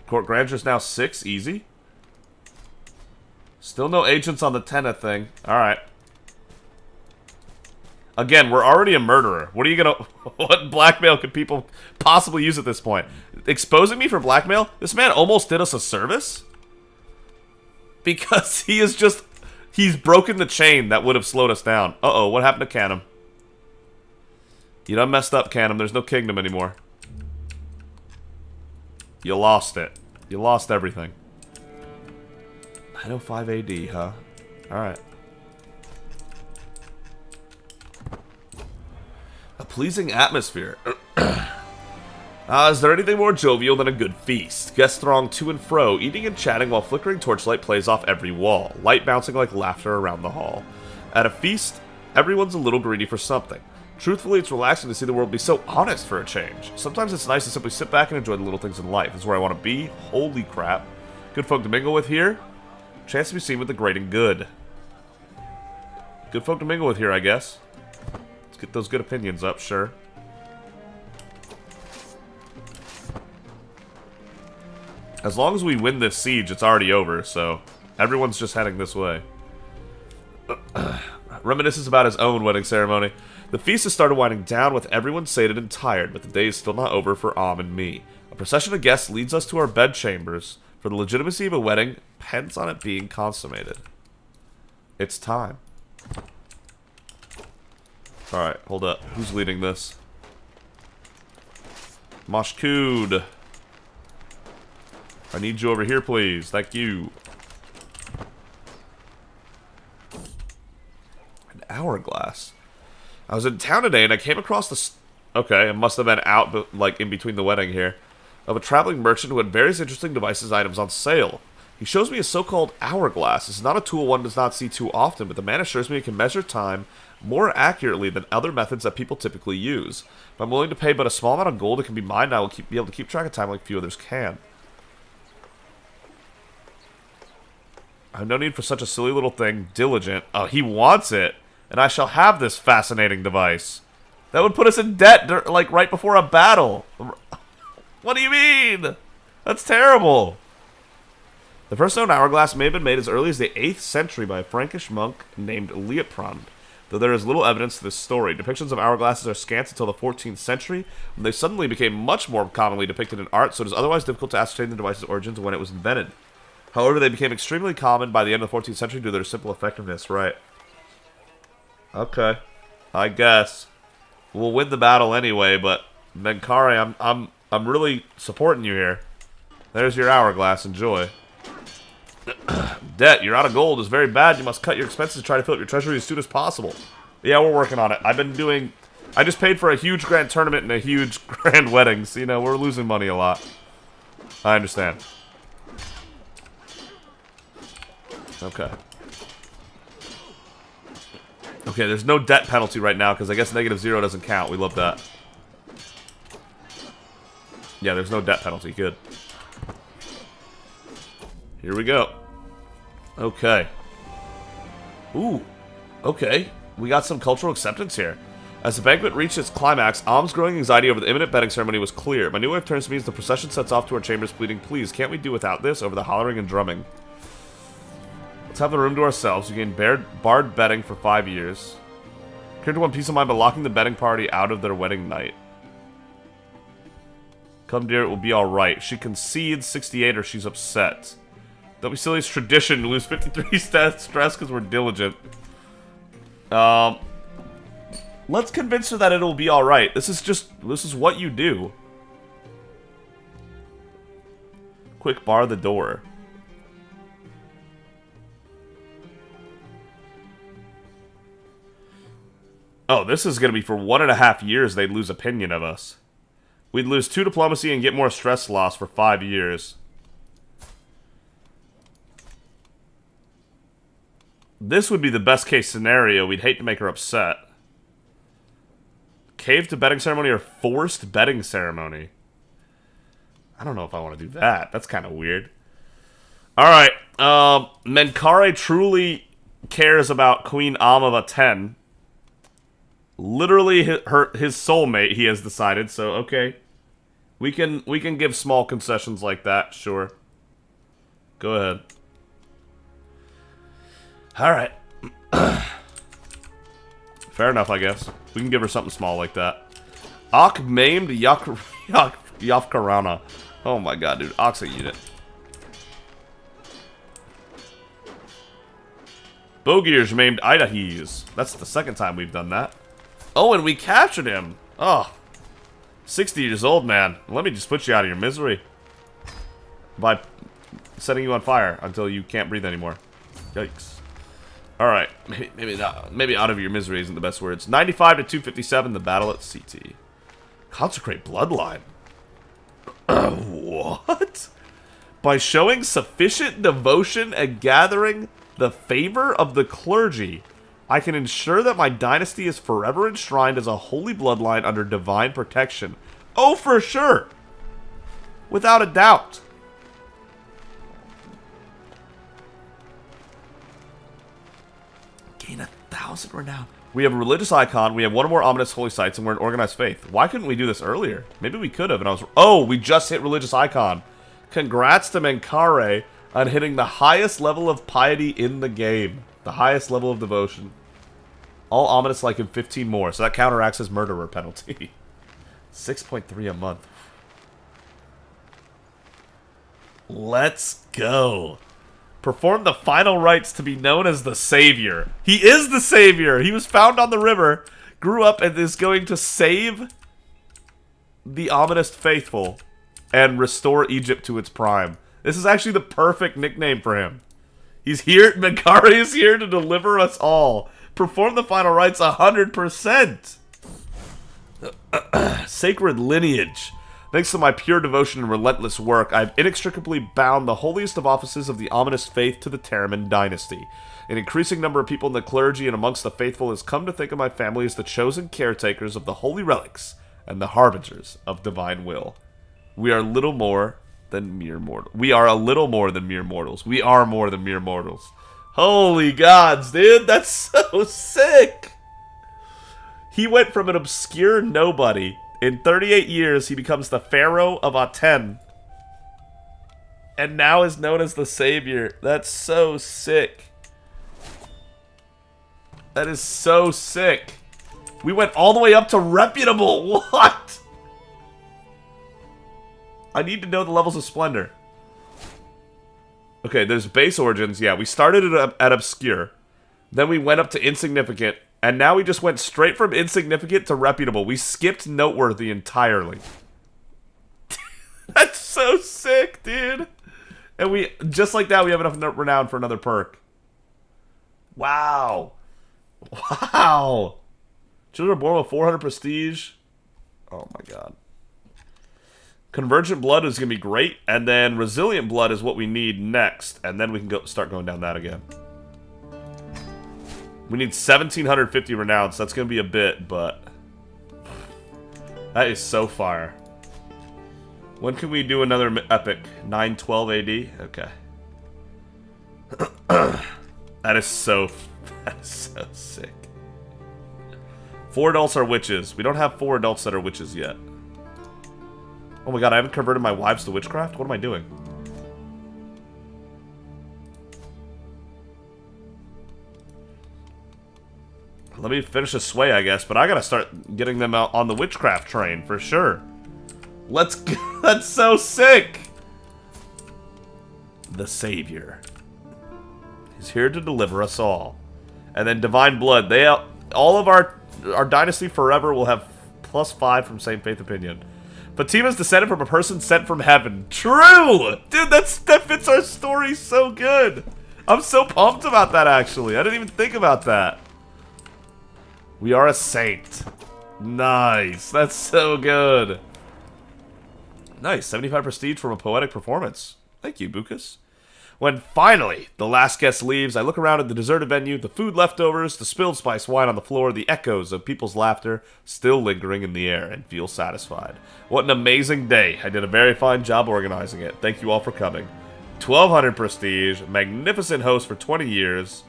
Court Grandeur is now 6. Easy. Still no agents on the Tenna thing. Alright. Again, we're already a murderer. What are you gonna... What blackmail could people possibly use at this point? Exposing me for blackmail? This man almost did us a service? Because he is just... He's broken the chain that would have slowed us down. Uh-oh, what happened to Canham? You done messed up, Canham. There's no kingdom anymore. You lost it. You lost everything. 905 AD, huh? Alright. A pleasing atmosphere. Is there anything more jovial than a good feast? Guests throng to and fro, eating and chatting while flickering torchlight plays off every wall, light bouncing like laughter around the hall. At a feast, everyone's a little greedy for something. Truthfully, it's relaxing to see the world be so honest for a change. Sometimes it's nice to simply sit back and enjoy the little things in life. This is where I want to be. Holy crap. Good folk to mingle with here. Chance to be seen with the great and good. Good folk to mingle with here, I guess. Let's get those good opinions up, sure. As long as we win this siege, it's already over, so everyone's just heading this way. Reminiscence about his own wedding ceremony. The feast has started winding down with everyone sated and tired, but the day is still not over for Am and me. A procession of guests leads us to our bedchambers. For the legitimacy of a wedding depends on it being consummated. It's time. Alright, hold up. Who's leading this? Mashkud. I need you over here, please. Thank you. An hourglass. I was in town today and I came across this... Okay, it must have been out, but like in between the wedding here. Of a traveling merchant who had various interesting devices items on sale. He shows me a so-called hourglass. This is not a tool one does not see too often, but the man assures me it can measure time more accurately than other methods that people typically use. If I'm willing to pay but a small amount of gold, it can be mine and I will be able to keep track of time like few others can. I have no need for such a silly little thing. Diligent. Oh, he wants it. And I shall have this fascinating device. That would put us in debt, like, right before a battle. What do you mean? That's terrible. The first known hourglass may have been made as early as the 8th century by a Frankish monk named Liutprand, though there is little evidence to this story. Depictions of hourglasses are scant until the 14th century, when they suddenly became much more commonly depicted in art, so it is otherwise difficult to ascertain the device's origins and when it was invented. However, they became extremely common by the end of the 14th century due to their simple effectiveness, right? Okay. I guess. We'll win the battle anyway, but Menkare, I'm really supporting you here. There's your hourglass. Enjoy. Debt. You're out of gold is very bad. You must cut your expenses to try to fill up your treasury as soon as possible. Yeah, we're working on it. I just paid for a huge grand tournament and a huge grand wedding, so, you know, we're losing money a lot. I understand. Okay. Okay, there's no debt penalty right now, because I guess -0 doesn't count. We love that. Yeah, there's no debt penalty. Good. Here we go. Okay. Ooh. Okay. We got some cultural acceptance here. As the banquet reached its climax, Am's growing anxiety over the imminent betting ceremony was clear. My new wife turns to me as the procession sets off to our chambers, pleading, "Please, can't we do without this?" over the hollering and drumming. Let's have the room to ourselves. You gain barred betting for 5 years. Character won peace of mind by locking the betting party out of their wedding night. Come, dear, it will be alright. She concedes 68 or she's upset. Don't be silly, it's tradition to lose 53 stress because we're diligent. Let's convince her that it'll be alright. This is what you do. Quick, bar the door. Oh, this is going to be for 1.5 years they'd lose opinion of us. We'd lose 2 diplomacy and get more stress loss for 5 years. This would be the best case scenario. We'd hate to make her upset. Cave to betting ceremony or forced betting ceremony? I don't know if I want to do that. That's kind of weird. Alright. Menkare truly cares about Queen Am of Aten. Literally his soulmate, he has decided, so okay. We can give small concessions like that, sure. Go ahead. Alright. Fair enough, I guess. We can give her something small like that. Ak maimed Yafkarana. Oh my god, dude. Ak's a unit. Bogir's maimed Idahes. That's the second time we've done that. Oh, and we captured him. Oh. 60 years old, man. Let me just put you out of your misery. By setting you on fire until you can't breathe anymore. Yikes. Alright. Maybe not. Maybe out of your misery isn't the best words. 95 to 257, the battle at CT. Consecrate bloodline. What? By showing sufficient devotion and gathering the favor of the clergy, I can ensure that my dynasty is forever enshrined as a holy bloodline under divine protection. Oh, for sure! Without a doubt. Gain 1,000 renown. We have a religious icon, we have one or more ominous holy sites, and we're an organized faith. Why couldn't we do this earlier? Maybe we could have, and I was... Oh, we just hit religious icon. Congrats to Menkare on hitting the highest level of piety in the game. The highest level of devotion. All ominous like him 15 more, so that counteracts his murderer penalty. 6.3 a month. Let's go. Perform the final rites to be known as the Savior. He is the Savior! He was found on the river, grew up, and is going to save the ominous faithful and restore Egypt to its prime. This is actually the perfect nickname for him. He's here, Menkare is here to deliver us all. Perform the final rites 100%. Sacred lineage. Thanks to my pure devotion and relentless work, I have inextricably bound the holiest of offices of the ominous faith to the Terramin dynasty. An increasing number of people in the clergy and amongst the faithful has come to think of my family as the chosen caretakers of the holy relics and the harbingers of divine will. We are little more than mere mortals. We are a little more than mere mortals. We are more than mere mortals. Holy gods, dude. That's so sick. He went from an obscure nobody. In 38 years, he becomes the Pharaoh of Aten. And now is known as the Savior. That's so sick. That is so sick. We went all the way up to reputable. What? I need to know the levels of splendor. Okay, there's base origins. Yeah, we started at obscure. Then we went up to insignificant. And now we just went straight from insignificant to reputable. We skipped noteworthy entirely. That's so sick, dude. And we, just like that, we have enough renown for another perk. Wow. Wow! Children are born with 400 prestige. Oh my god. Convergent blood is going to be great, and then resilient blood is what we need next, and then we can start going down that again. We need 1,750 renown, so that's going to be a bit, but that is so fire. When can we do another epic? 912 AD? Okay. That is so sick. 4 adults are witches. We don't have 4 adults that are witches yet. Oh my god, I haven't converted my wives to witchcraft? What am I doing? Let me finish this sway, I guess, but I gotta start getting them out on the witchcraft train, for sure. Let's go. That's so sick! The Savior. He's here to deliver us all. And then Divine Blood. All of our Dynasty forever will have +5 from Same Faith Opinion. Fatima's descended from a person sent from heaven. True! Dude, that fits our story so good. I'm so pumped about that, actually. I didn't even think about that. We are a saint. Nice. That's so good. Nice. 75 prestige from a poetic performance. Thank you, Bukas. When finally the last guest leaves, I look around at the deserted venue, the food leftovers, the spilled spice wine on the floor, the echoes of people's laughter still lingering in the air, and feel satisfied. What an amazing day. I did a very fine job organizing it. Thank you all for coming. 1,200 prestige, magnificent host for 20 years,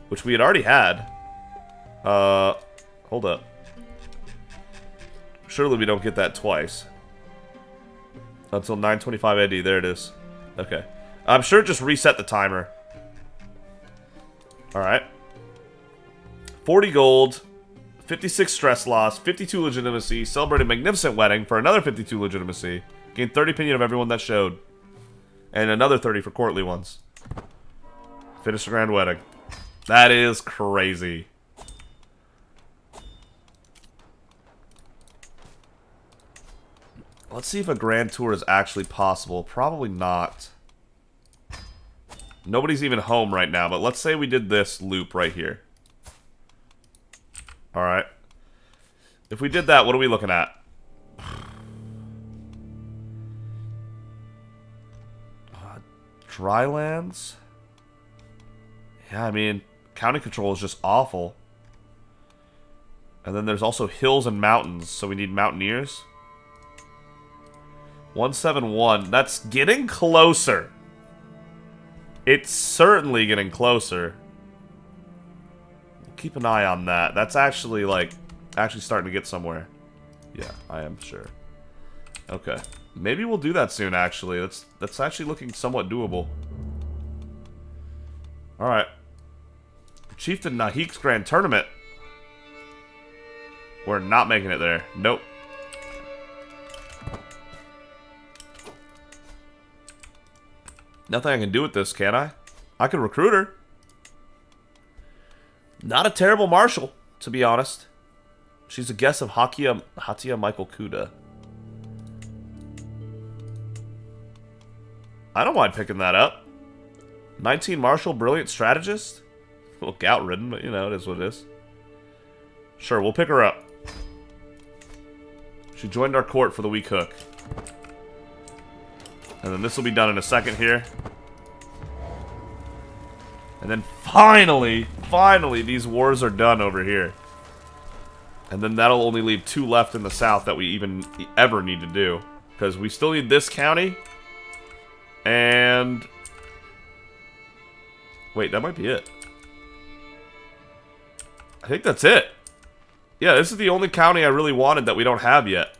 which we had already had. Hold up. Surely we don't get that twice. Until 925 AD, there it is. Okay. I'm sure it just reset the timer. Alright. 40 gold, 56 stress loss, 52 legitimacy, celebrate a magnificent wedding for another 52 legitimacy, gain 30 opinion of everyone that showed, and another 30 for courtly ones. Finish the grand wedding. That is crazy. Let's see if a grand tour is actually possible. Probably not. Nobody's even home right now, but let's say we did this loop right here. Alright. If we did that, what are we looking at? Drylands? Yeah, I mean, county control is just awful. And then there's also hills and mountains, so we need mountaineers. 171. That's getting closer. It's certainly getting closer. Keep an eye on that. That's actually, like, starting to get somewhere. Yeah, I am sure. Okay. Maybe we'll do that soon, actually. That's actually looking somewhat doable. Alright. Chieftain Nahik's Grand Tournament. We're not making it there. Nope. Nothing I can do with this, can I? I can recruit her. Not a terrible marshal, to be honest. She's a guest of Hatia Michael Kuda. I don't mind picking that up. 19 marshal, brilliant strategist. A little gout-ridden, but you know, it is what it is. Sure, we'll pick her up. She joined our court for the weak hook. And then this will be done in a second here. And then finally, these wars are done over here. And then that'll only leave 2 left in the south that we even ever need to do. Because we still need this county. And... wait, that might be it. I think that's it. Yeah, this is the only county I really wanted that we don't have yet.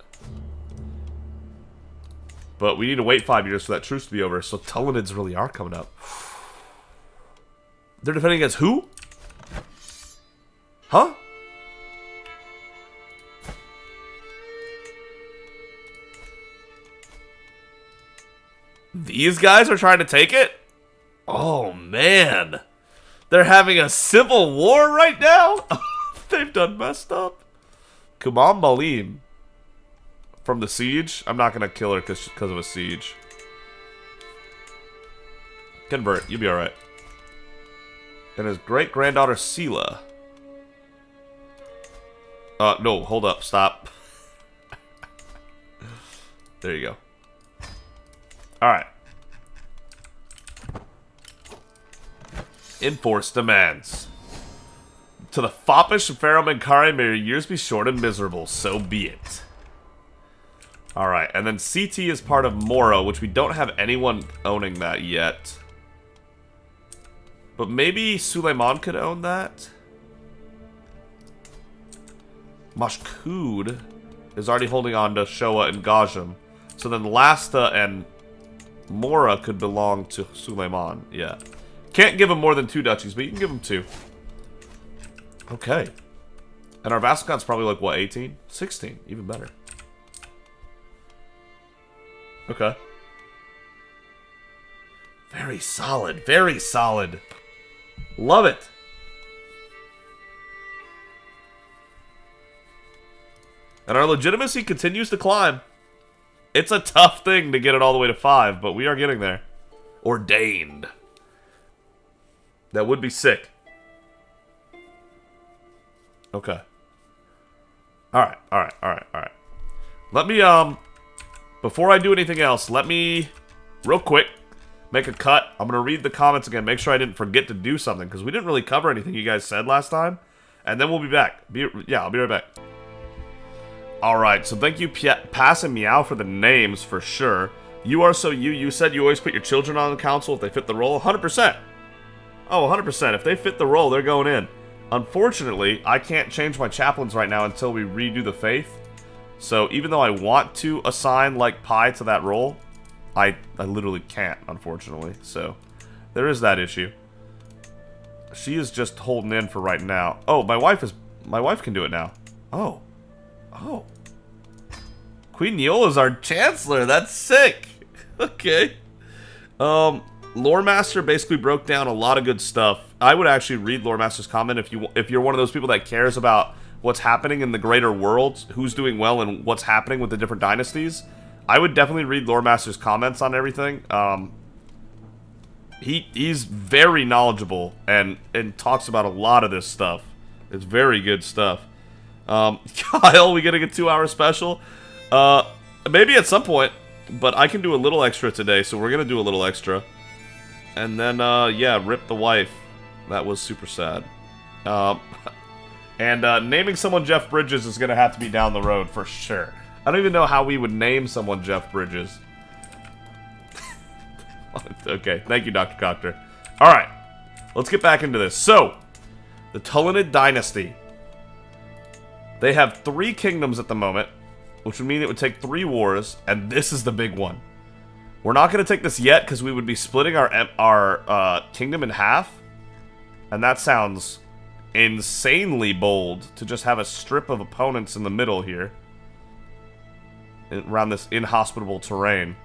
But we need to wait 5 years for that truce to be over, so Tullinids really are coming up. They're defending against who? Huh? These guys are trying to take it? Oh, man. They're having a civil war right now? They've done messed up. Kumam Balim. From the siege? I'm not going to kill her because of a siege. Convert. You'll be alright. And his great-granddaughter, Sela. No, hold up, stop. There you go. Alright. Enforce demands. To the foppish Pharaoh Menkaure, may your years be short and miserable, so be it. Alright, and then CT is part of Mora, which we don't have anyone owning that yet. But maybe Suleiman could own that? Mashkud is already holding on to Showa and Gajam. So then Lasta and Mora could belong to Suleiman. Yeah. Can't give him more than 2 duchies, but you can give him 2. Okay. And our vassal count's probably like, what, 18? 16. Even better. Okay. Very solid. Very solid. Love it. And our legitimacy continues to climb. It's a tough thing to get it all the way to 5, but we are getting there. Ordained. That would be sick. Okay. Alright, alright, alright, alright. Let me, before I do anything else, let me, real quick, make a cut. I'm going to read the comments again, make sure I didn't forget to do something, because we didn't really cover anything you guys said last time. And then we'll be back. Yeah, I'll be right back. Alright, so thank you, Pass and Meow, for the names, for sure. You are so you. You said you always put your children on the council if they fit the role. 100%. Oh, 100%. If they fit the role, they're going in. Unfortunately, I can't change my chaplains right now until we redo the faith. So even though I want to assign, like, Pi to that role, I literally can't, unfortunately. So there is that issue. She is just holding in for right now. Oh, my wife can do it now. Oh. Oh. Queen Neola's our chancellor. That's sick. Okay. Lore Master basically broke down a lot of good stuff. I would actually read Lore Master's comment if you're one of those people that cares about what's happening in the greater world, who's doing well, and what's happening with the different dynasties. I would definitely read Lore Master's comments on everything. He's very knowledgeable and talks about a lot of this stuff. It's very good stuff. Kyle, we getting a 2-hour special? Maybe at some point, but I can do a little extra today, so we're gonna do a little extra. And then, yeah, rip the wife. That was super sad. And naming someone Jeff Bridges is gonna have to be down the road for sure. I don't even know how we would name someone Jeff Bridges. Okay, thank you, Dr. Cocter. Alright, let's get back into this. So, the Tullanid Dynasty. They have 3 kingdoms at the moment, which would mean it would take 3 wars, and this is the big one. We're not going to take this yet, because we would be splitting our kingdom in half, and that sounds insanely bold to just have a strip of opponents in the middle here, around this inhospitable terrain.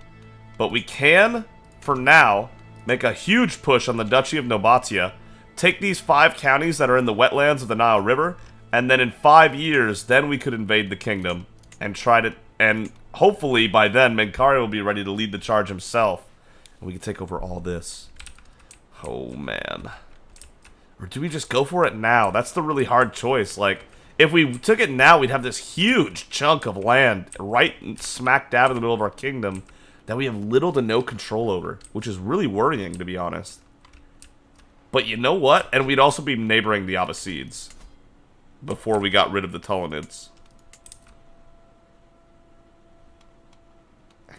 But we can, for now, make a huge push on the Duchy of Nobatia, take these 5 counties that are in the wetlands of the Nile River, and then in 5 years, then we could invade the kingdom and try to, and hopefully by then Menkaure will be ready to lead the charge himself, and we can take over all this. Oh man. Or do we just go for it now? That's the really hard choice. Like, if we took it now, we'd have this huge chunk of land right smack dab in the middle of our kingdom that we have little to no control over, which is really worrying, to be honest. But you know what? And we'd also be neighboring the Abbasids before we got rid of the Tullanids.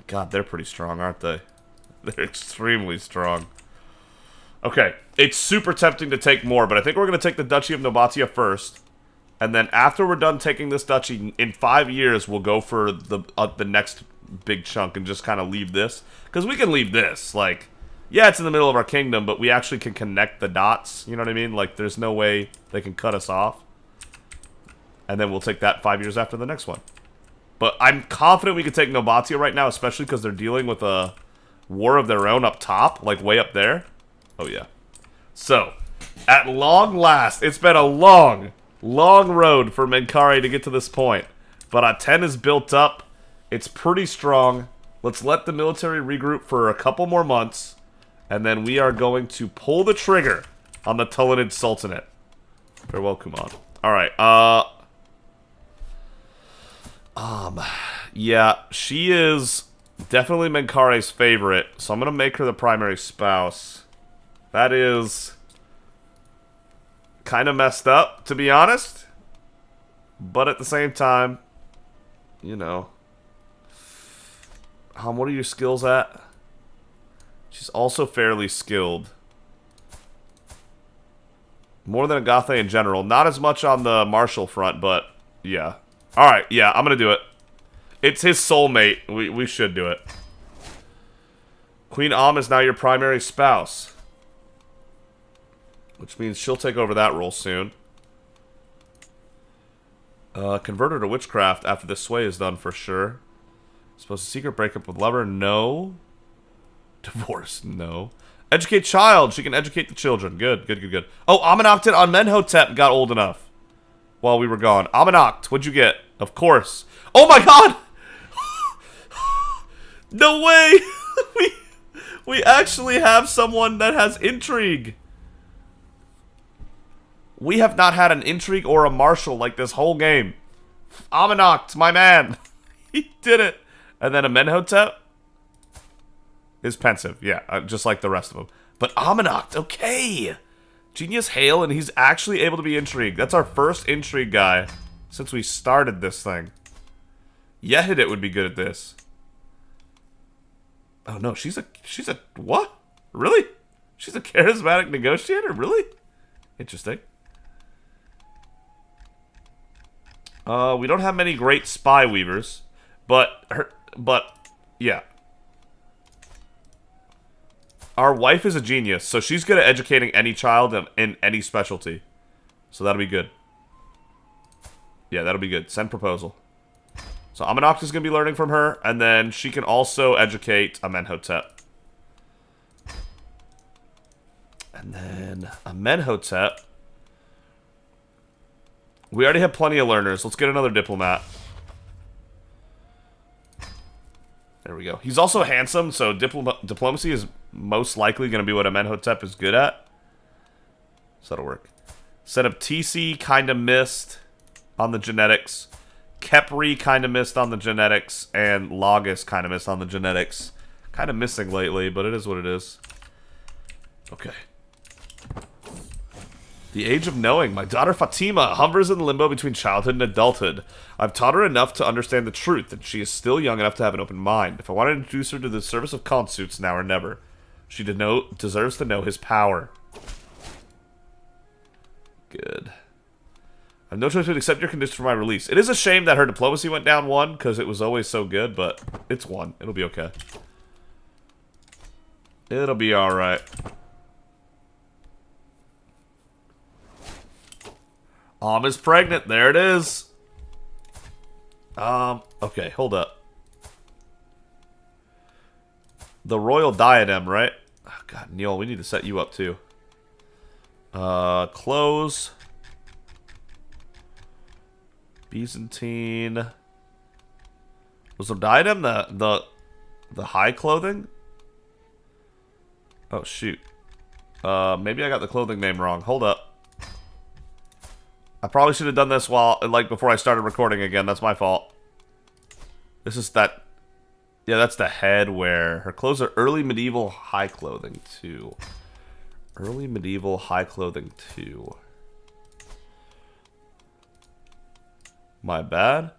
God, they're pretty strong, aren't they? They're extremely strong. Okay, it's super tempting to take more, but I think we're going to take the Duchy of Nobatia first. And then after we're done taking this duchy, in 5 years, we'll go for the next big chunk and just kind of leave this. Because we can leave this. Like, yeah, it's in the middle of our kingdom, but we actually can connect the dots. You know what I mean? Like, there's no way they can cut us off. And then we'll take that 5 years after the next one. But I'm confident we could take Nobatia right now, especially because they're dealing with a war of their own up top, like way up there. Oh, yeah. So, at long last, it's been a long road for Menkaure to get to this point. But Aten is built up. It's pretty strong. Let's let the military regroup for a couple more months. And then we are going to pull the trigger on the Tullanid Sultanate. Farewell, Kuman. Alright, Yeah, she is definitely Menkare's favorite, so I'm gonna make her the primary spouse. That is kind of messed up, to be honest. But at the same time, you know. What are your skills at? She's also fairly skilled. More than Agathe in general. Not as much on the martial front, but yeah. Alright, yeah, I'm gonna do it. It's his soulmate. We should do it. Queen Am is now your primary spouse. Which means she'll take over that role soon. Convert her to witchcraft after the sway is done for sure. Supposed to secret breakup with lover? No. Divorce? No. Educate child. She can educate the children. Good, good, good, good. Oh, Amenhotep on Menhotep got old enough while we were gone. Amenhotep, what'd you get? Of course. Oh my god! No way! we actually have someone that has intrigue. We have not had an intrigue or a martial like this whole game. Amenhotep, my man. He did it. And then Amenhotep is pensive. Yeah, just like the rest of them. But Amenhotep, okay. Genius Hail, and he's actually able to be intrigued. That's our first intrigue guy since we started this thing. Yehidit would be good at this. Oh no, she's a what? Really? She's a charismatic negotiator? Really? Interesting. We don't have many great spy weavers, but yeah. Our wife is a genius, so she's good at educating any child in any specialty. So that'll be good. Yeah, that'll be good. Send proposal. So Amenhotep is going to be learning from her, and then she can also educate Amenhotep. And then Amenhotep. We already have plenty of learners. Let's get another diplomat. There we go. He's also handsome, so diplomacy is most likely going to be what Amenhotep is good at. So that'll work. Set up TC, kind of missed on the genetics. Kepri kind of missed on the genetics, and Logus kind of missed on the genetics. Kind of missing lately, but it is what it is. Okay. The age of knowing. My daughter Fatima hovers in limbo between childhood and adulthood. I've taught her enough to understand the truth, and she is still young enough to have an open mind. If I want to introduce her to the service of consuits, now or never. She deserves to know his power. Good. I have no choice but to accept your conditions for my release. It is a shame that her diplomacy went down 1, because it was always so good, but it's 1. It'll be okay. It'll be alright. Am is pregnant. There it is. Okay, hold up. The royal diadem, right? Oh, God, Neil, we need to set you up too. Clothes. Byzantine. Was the diadem the high clothing? Oh shoot. Maybe I got the clothing name wrong. Hold up. I probably should have done this before I started recording again. That's my fault. This is that. Yeah, that's the head wear. Her clothes are early medieval high clothing too. Early medieval high clothing too. My bad.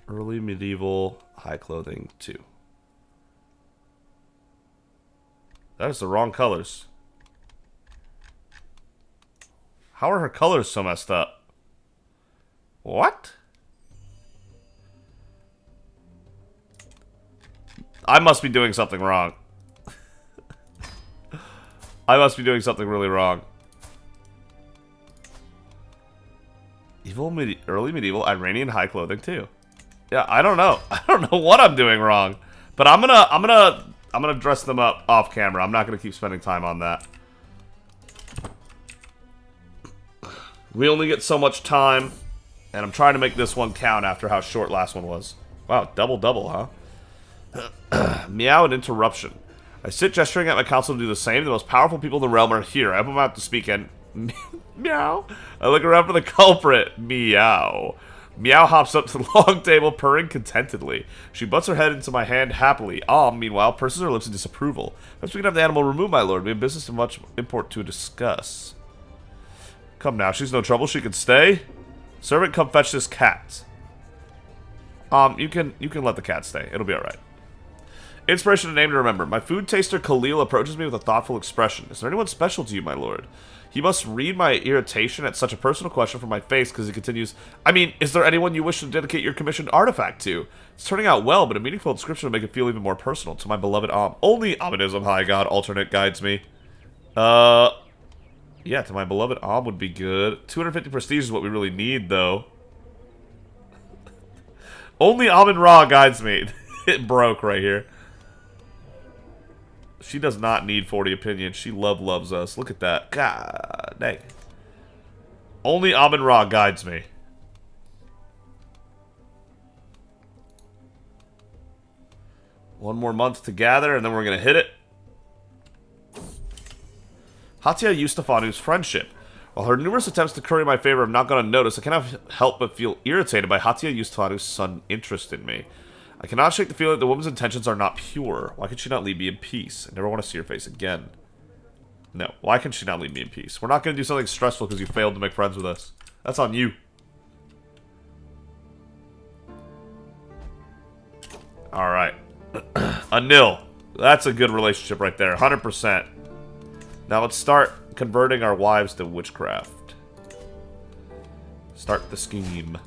Early medieval high clothing too. That is the wrong colors. How are her colors so messed up? What? I must be doing something wrong. I must be doing something really wrong. Early medieval Iranian high clothing too. Yeah, I don't know. I don't know what I'm doing wrong. But I'm gonna dress them up off camera. I'm not gonna keep spending time on that. We only get so much time, and I'm trying to make this one count after how short last one was. Wow, double, huh? Meow and interruption. I sit gesturing at my council to do the same. The most powerful people in the realm are here. I open my mouth to speak, and Meow. I look around for the culprit. Meow. Meow hops up to the long table, purring contentedly. She butts her head into my hand happily. Meanwhile, purses her lips in disapproval. Perhaps we can have the animal removed, my lord. We have business of much import to discuss. Come now, she's no trouble. She can stay. Servant, come fetch this cat. You can let the cat stay. It'll be alright. Inspiration, a name to remember. My food taster Khalil approaches me with a thoughtful expression. Is there anyone special to you, my lord? He must read my irritation at such a personal question from my face, because he continues, I mean, is there anyone you wish to dedicate your commissioned artifact to? It's turning out well, but a meaningful description will make it feel even more personal. To my beloved Only Aminism, high god, alternate guides me. Yeah, to my beloved would be good. 250 prestige is what we really need, though. Only Amun-Ra guides me. It broke right here. She does not need 40 opinion. She loves us. Look at that. God dang. Only Amun-Ra guides me. One more month to gather, and then we're going to hit it. Hatia Eustafanu's friendship. While her numerous attempts to curry my favor have not gone unnoticed, I cannot help but feel irritated by Hatia Eustafanu's sudden interest in me. I cannot shake the feeling that the woman's intentions are not pure. Why can she not leave me in peace? I never want to see her face again. No, why can she not leave me in peace? We're not going to do something stressful because you failed to make friends with us. That's on you. Alright. A nil. That's a good relationship right there. 100%. Now let's start converting our wives to witchcraft. Start the scheme.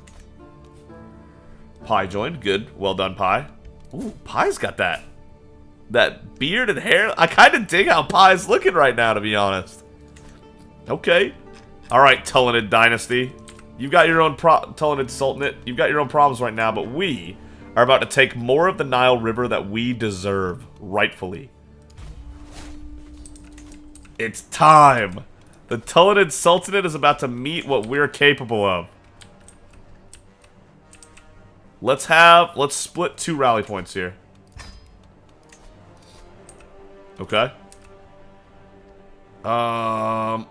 Pie joined. Good. Well done, Pie. Ooh, Pie's got that beard and hair. I kind of dig how Pie's looking right now, to be honest. Okay. Alright, Tullinid Dynasty. You've got your own Tullinid Sultanate. You've got your own problems right now, but we are about to take more of the Nile River that we deserve, rightfully. It's time. The Tullinid Sultanate is about to meet what we're capable of. Let's split 2 rally points here. Okay. I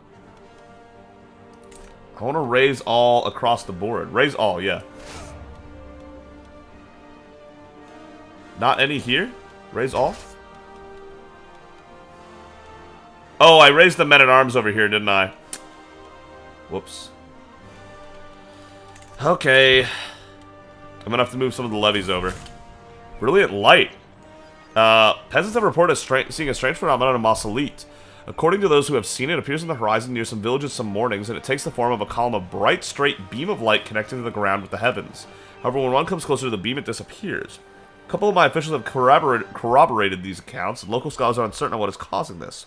want to raise all across the board. Raise all, yeah. Not any here? Raise all? Oh, I raised the men-at-arms over here, didn't I? Whoops. Okay. I'm gonna have to move some of the levies over. Brilliant light. Peasants have reported seeing a strange phenomenon in Mausolete. According to those who have seen it, it appears on the horizon near some villages some mornings, and it takes the form of a column of bright, straight beam of light connecting to the ground with the heavens. However, when one comes closer to the beam, it disappears. A couple of my officials have corroborated these accounts, and local scholars are uncertain on what is causing this.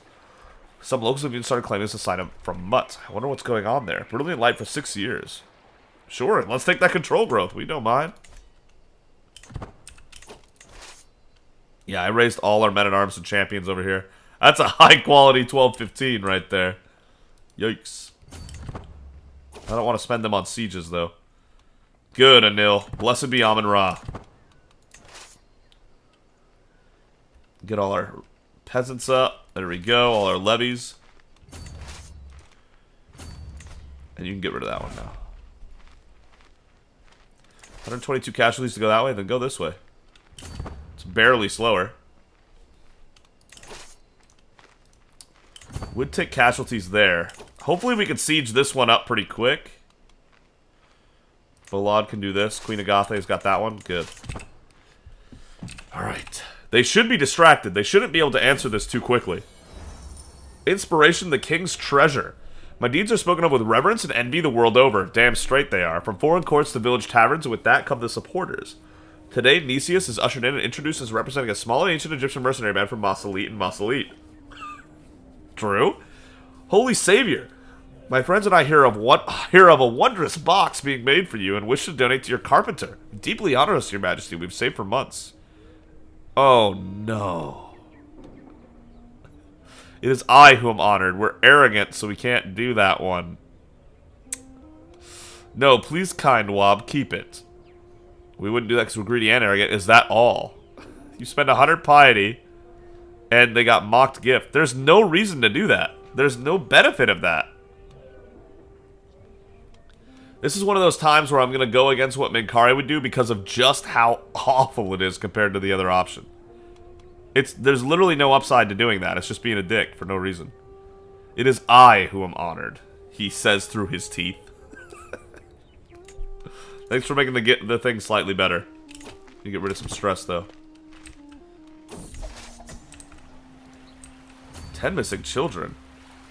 Some locals have even started claiming it's a sign from Mutt. I wonder what's going on there. Brilliant light for 6 years. Sure, let's take that control growth. We don't mind. Yeah, I raised all our men-at-arms and champions over here. That's a high-quality 12-15 right there. Yikes. I don't want to spend them on sieges, though. Good, Anil. Blessed be Amun-Ra. Get all our peasants up. There we go. All our levies. And you can get rid of that one now. 122 casualties to go that way, then go this way. It's barely slower. Would take casualties there. Hopefully we can siege this one up pretty quick. Balad can do this. Queen Agatha's got that one. Good. Alright. They should be distracted. They shouldn't be able to answer this too quickly. Inspiration, the king's treasure. My deeds are spoken of with reverence and envy the world over. Damn straight they are. From foreign courts to village taverns, and with that come the supporters. Today, Nicias is ushered in and introduced as representing a small and ancient Egyptian mercenary band from Mausolete and Mausolete. True? Holy Savior! My friends and I hear of a wondrous box being made for you and wish to donate to your carpenter. Deeply honor us, your majesty. We've saved for months. Oh, no. It is I who am honored. We're arrogant, so we can't do that one. No, please, kind Wob, keep it. We wouldn't do that because we're greedy and arrogant. Is that all? You spend 100 piety, and they got mocked gift. There's no reason to do that. There's no benefit of that. This is one of those times where I'm going to go against what Minkari would do because of just how awful it is compared to the other option. There's literally no upside to doing that. It's just being a dick for no reason. It is I who am honored, he says through his teeth. Thanks for making the thing slightly better. You get rid of some stress, though. 10 missing children.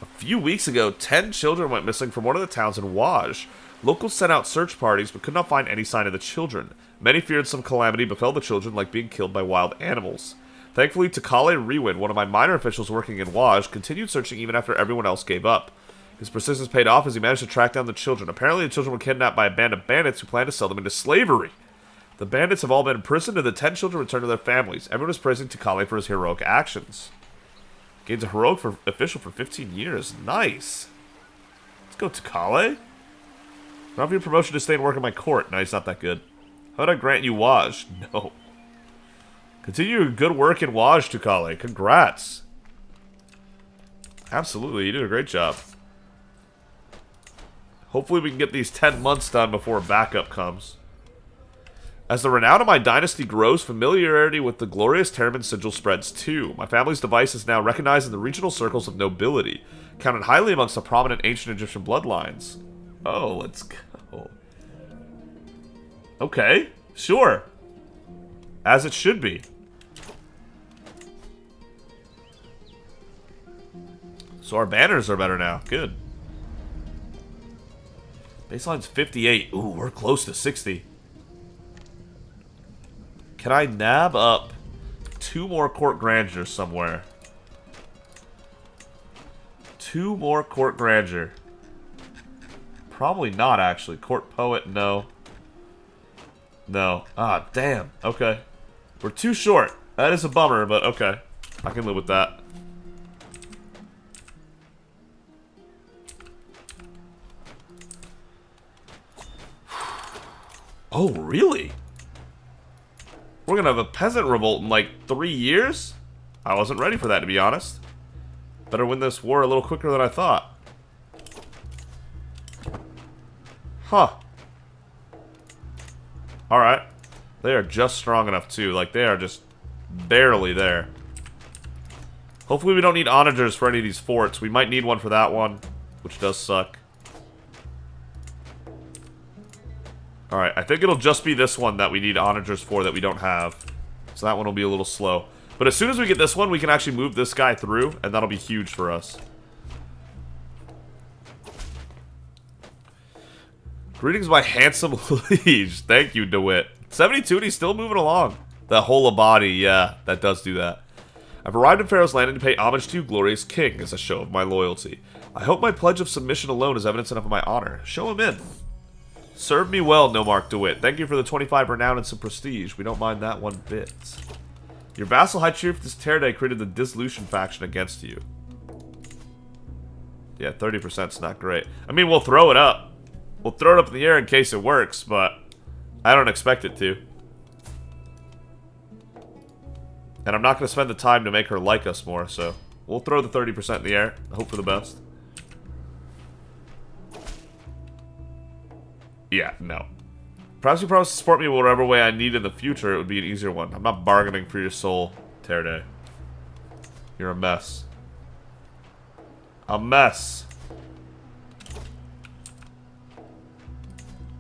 A few weeks ago, 10 children went missing from one of the towns in Waj. Locals sent out search parties, but could not find any sign of the children. Many feared some calamity befell the children, like being killed by wild animals. Thankfully, Takale Rewin, one of my minor officials working in Waj, continued searching even after everyone else gave up. His persistence paid off as he managed to track down the children. Apparently, the children were kidnapped by a band of bandits who planned to sell them into slavery. The bandits have all been imprisoned, and the 10 children returned to their families. Everyone is praising Takale for his heroic actions. Gains a heroic official for 15 years. Nice. Let's go, Takale. I'll have your promotion to stay and work in my court. No, he's not that good. How would I grant you Waj? No. Continue your good work in Waj, Takale. Congrats. Absolutely, you did a great job. Hopefully we can get these 10 months done before backup comes. As the renown of my dynasty grows, familiarity with the glorious Terramin sigil spreads too. My family's device is now recognized in the regional circles of nobility, counted highly amongst the prominent ancient Egyptian bloodlines. Oh, let's go. Okay, sure. As it should be. So our banners are better now. Good. Baseline's 58. Ooh, we're close to 60. Can I nab up 2 more court grandeur somewhere? 2 more court grandeur. Probably not, actually. Court poet, no. No. Ah, damn. Okay. We're too short. That is a bummer, but okay. I can live with that. Oh, really? We're gonna have a peasant revolt in like 3 years? I wasn't ready for that, to be honest. Better win this war a little quicker than I thought. Huh. Alright. They are just strong enough, too. Like, they are just barely there. Hopefully we don't need onagers for any of these forts. We might need one for that one, which does suck. Alright, I think it'll just be this one that we need onagers for that we don't have. So that one will be a little slow. But as soon as we get this one, we can actually move this guy through, and that'll be huge for us. Greetings, my handsome liege. Thank you, DeWitt. 72, and he's still moving along. The whole of body, yeah, that does do that. I've arrived in Pharaoh's Landing to pay homage to you, glorious king, as a show of my loyalty. I hope my pledge of submission alone is evidence enough of my honor. Show him in. Serve me well, Nomark DeWitt. Thank you for the 25 renown and some prestige. We don't mind that one bit. Your vassal High Chief this Terday created the Dissolution faction against you. Yeah, 30%'s not great. I mean, we'll throw it up. We'll throw it up in the air in case it works, but I don't expect it to. And I'm not going to spend the time to make her like us more, so we'll throw the 30% in the air. Hope for the best. Yeah, no. Perhaps you promise to support me whatever way I need in the future. It would be an easier one. I'm not bargaining for your soul, Terday. You're a mess. A mess.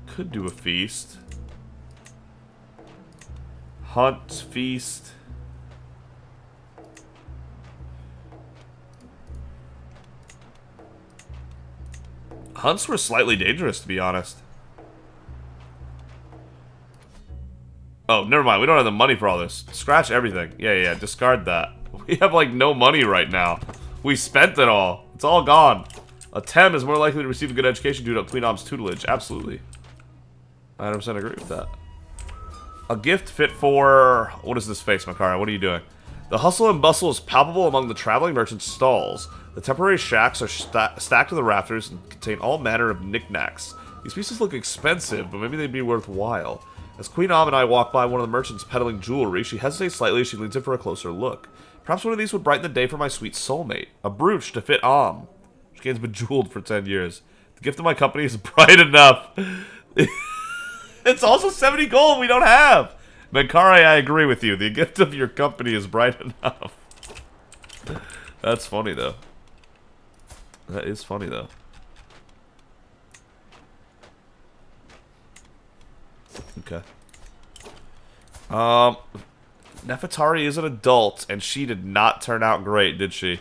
Could do a feast. Hunt, feast. Hunts were slightly dangerous, to be honest. Oh, never mind. We don't have the money for all this. Scratch everything. Yeah, discard that. We have, like, no money right now. We spent it all. It's all gone. A Tem is more likely to receive a good education due to Queen Om's tutelage. Absolutely. 100% agree with that. A gift fit for... What is this face, Makara? What are you doing? The hustle and bustle is palpable among the traveling merchants' stalls. The temporary shacks are stacked to the rafters and contain all manner of knickknacks. These pieces look expensive, but maybe they'd be worthwhile. As Queen Am and I walk by one of the merchants peddling jewelry, she hesitates slightly as she leans in for a closer look. Perhaps one of these would brighten the day for my sweet soulmate. A brooch to fit Am. She gains bejeweled for 10 years. The gift of my company is bright enough. It's also 70 gold we don't have. Menkare, I agree with you. The gift of your company is bright enough. That's funny, though. That is funny, though. Okay. Nefertari is an adult, and she did not turn out great, did she?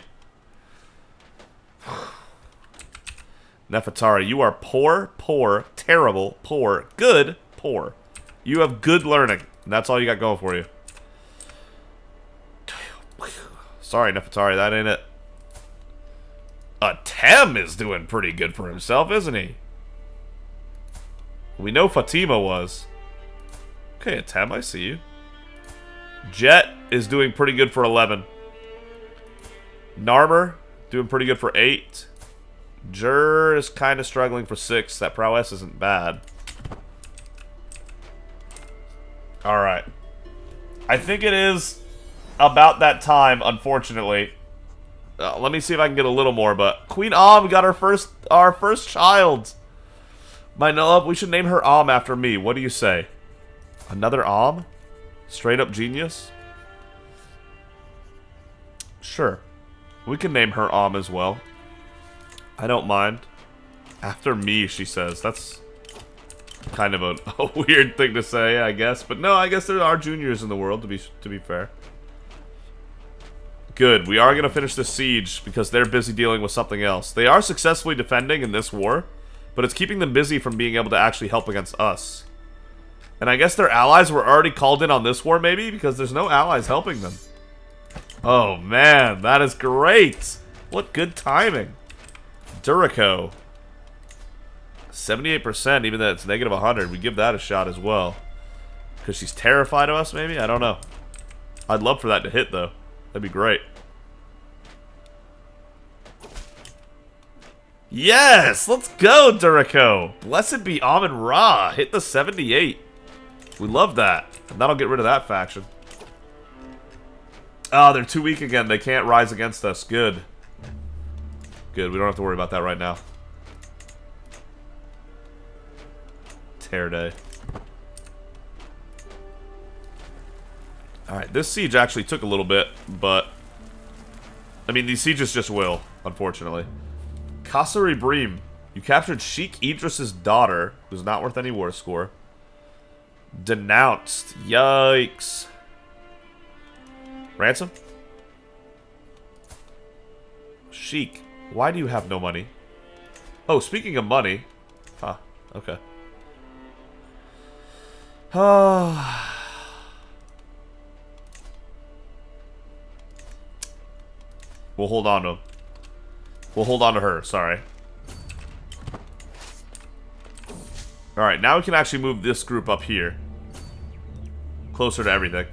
Nefertari, you are poor, poor, terrible, poor, good, poor. You have good learning, and that's all you got going for you. Sorry, Nefertari, that ain't it. Tem is doing pretty good for himself, isn't he? We know Fatima was. Okay, Tem, I see you. Jet is doing pretty good for 11. Narmer, doing pretty good for 8. Jur is kind of struggling for 6. That prowess isn't bad. Alright. I think it is about that time, unfortunately. Let me see if I can get a little more, but Queen Am got our first child. My love, we should name her Am after me. What do you say? Another Am? Straight up genius? Sure. We can name her Am as well. I don't mind. After me, she says. That's kind of a weird thing to say, I guess. But no, I guess there are juniors in the world, to be fair. Good. We are going to finish this siege because they're busy dealing with something else. They are successfully defending in this war, but it's keeping them busy from being able to actually help against us. And I guess their allies were already called in on this war, maybe? Because there's no allies helping them. Oh, man. That is great. What good timing. Durico. 78%, even though it's negative 100. We give that a shot as well. Because she's terrified of us, maybe? I don't know. I'd love for that to hit, though. That'd be great. Yes! Let's go, Durico! Blessed be Amun-Ra. Hit the 78. We love that. And that'll get rid of that faction. Oh, they're too weak again. They can't rise against us. Good. Good. We don't have to worry about that right now. Tear day. Alright, this siege actually took a little bit, but... I mean, these sieges just will, unfortunately. Kasari Bream. You captured Sheikh Idris's daughter, who's not worth any war score. Denounced. Yikes. Ransom? Sheik, why do you have no money? Oh, speaking of money... Huh, okay. We'll hold on to him. We'll hold on to her, sorry. Alright, now we can actually move this group up here. Closer to everything.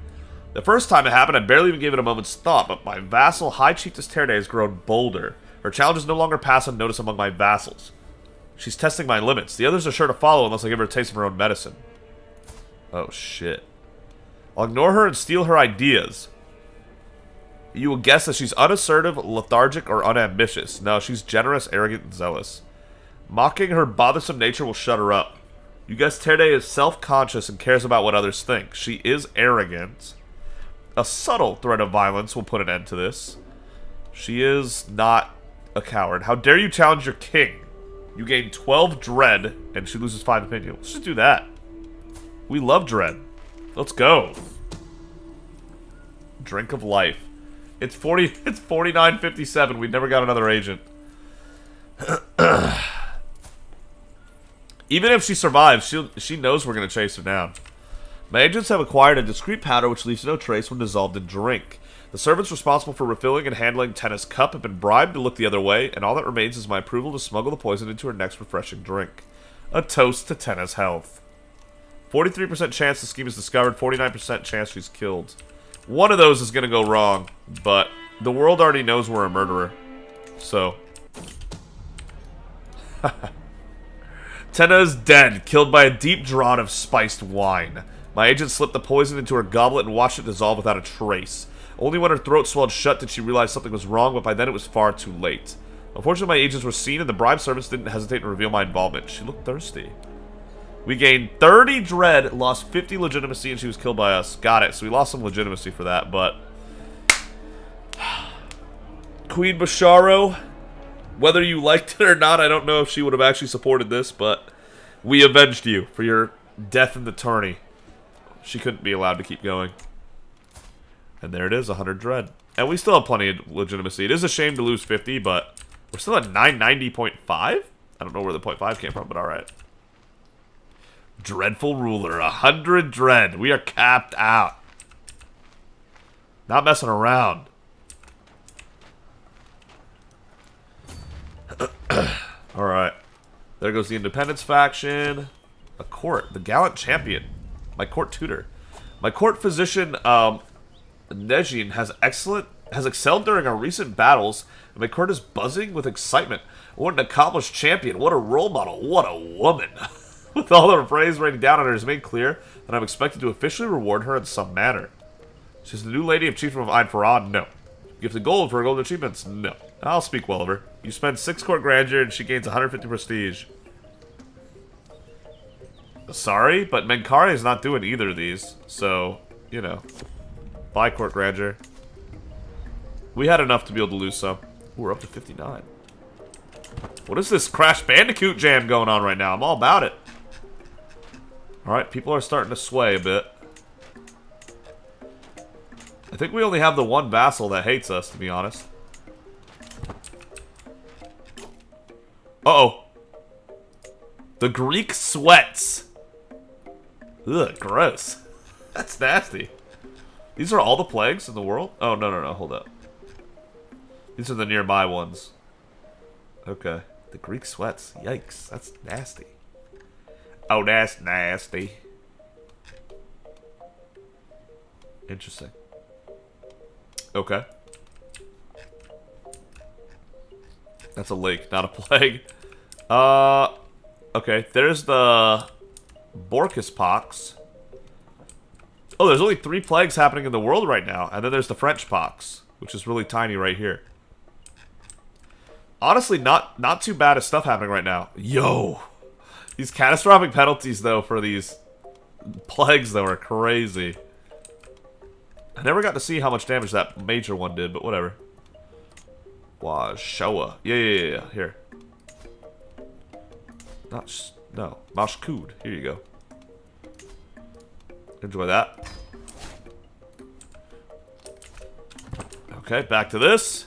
The first time it happened, I barely even gave it a moment's thought, but my vassal, High Chiefess Terde, has grown bolder. Her challenges no longer pass unnoticed among my vassals. She's testing my limits. The others are sure to follow unless I give her a taste of her own medicine. Oh, shit. I'll ignore her and steal her ideas. You will guess that she's unassertive, lethargic, or unambitious. No, she's generous, arrogant, and zealous. Mocking her bothersome nature will shut her up. You guess Terde is self-conscious and cares about what others think. She is arrogant. A subtle threat of violence will put an end to this. She is not a coward. How dare you challenge your king? You gain 12 dread, and she loses 5 opinion. Let's just do that. We love dread. Let's go. Drink of life. It's 49.57. We never got another agent. Even if she survives, she knows we're going to chase her down. My agents have acquired a discreet powder which leaves no trace when dissolved in drink. The servants responsible for refilling and handling Tenna's cup have been bribed to look the other way, and all that remains is my approval to smuggle the poison into her next refreshing drink. A toast to Tenna's health. 43% chance the scheme is discovered, 49% chance she's killed. One of those is going to go wrong, but the world already knows we're a murderer. So. Tenna is dead, killed by a deep draught of spiced wine. My agent slipped the poison into her goblet and watched it dissolve without a trace. Only when her throat swelled shut did she realize something was wrong, but by then it was far too late. Unfortunately, my agents were seen and the bribe service didn't hesitate to reveal my involvement. She looked thirsty. We gained 30 dread, lost 50 legitimacy, and she was killed by us. Got it. So we lost some legitimacy for that, but... Queen Basharo, whether you liked it or not, I don't know if she would have actually supported this, but we avenged you for your death in the tourney. She couldn't be allowed to keep going. And there it is, 100 dread. And we still have plenty of legitimacy. It is a shame to lose 50, but we're still at 990.5? I don't know where the .5 came from, but alright. Dreadful ruler, 100 dread. We are capped out. Not messing around. Alright. There goes the Independence faction. A court. The gallant champion. My court tutor. My court physician, Nejin has excelled during our recent battles, and my court is buzzing with excitement. What an accomplished champion. What a role model. What a woman. With all the praise raining down on her, it is made clear that I'm expected to officially reward her in some manner. She's the new lady of Chieftain of Amun-Ra? No. Gifted gold for her golden achievements? No. I'll speak well of her. You spend 6 court grandeur and she gains 150 prestige. Sorry, but Menkari is not doing either of these. So, you know. Bye, court grandeur. We had enough to be able to lose some. Ooh, we're up to 59. What is this Crash Bandicoot jam going on right now? I'm all about it. Alright, people are starting to sway a bit. I think we only have the one vassal that hates us, to be honest. Uh-oh. The Greek sweats. Ugh, gross. That's nasty. These are all the plagues in the world? Oh, no, hold up. These are the nearby ones. Okay. The Greek sweats. Yikes, that's nasty. Oh, that's nasty. Interesting. Okay. That's a lake, not a plague. Okay, there's the Borkus pox. Oh, there's only 3 plagues happening in the world right now. And then there's the French pox, which is really tiny right here. Honestly, not too bad of stuff happening right now. Yo! These catastrophic penalties, though, for these plagues, though, are crazy. I never got to see how much damage that major one did, but whatever. Wow, Showa. Yeah. Here. No. Mashkud. Here you go. Enjoy that. Okay, back to this.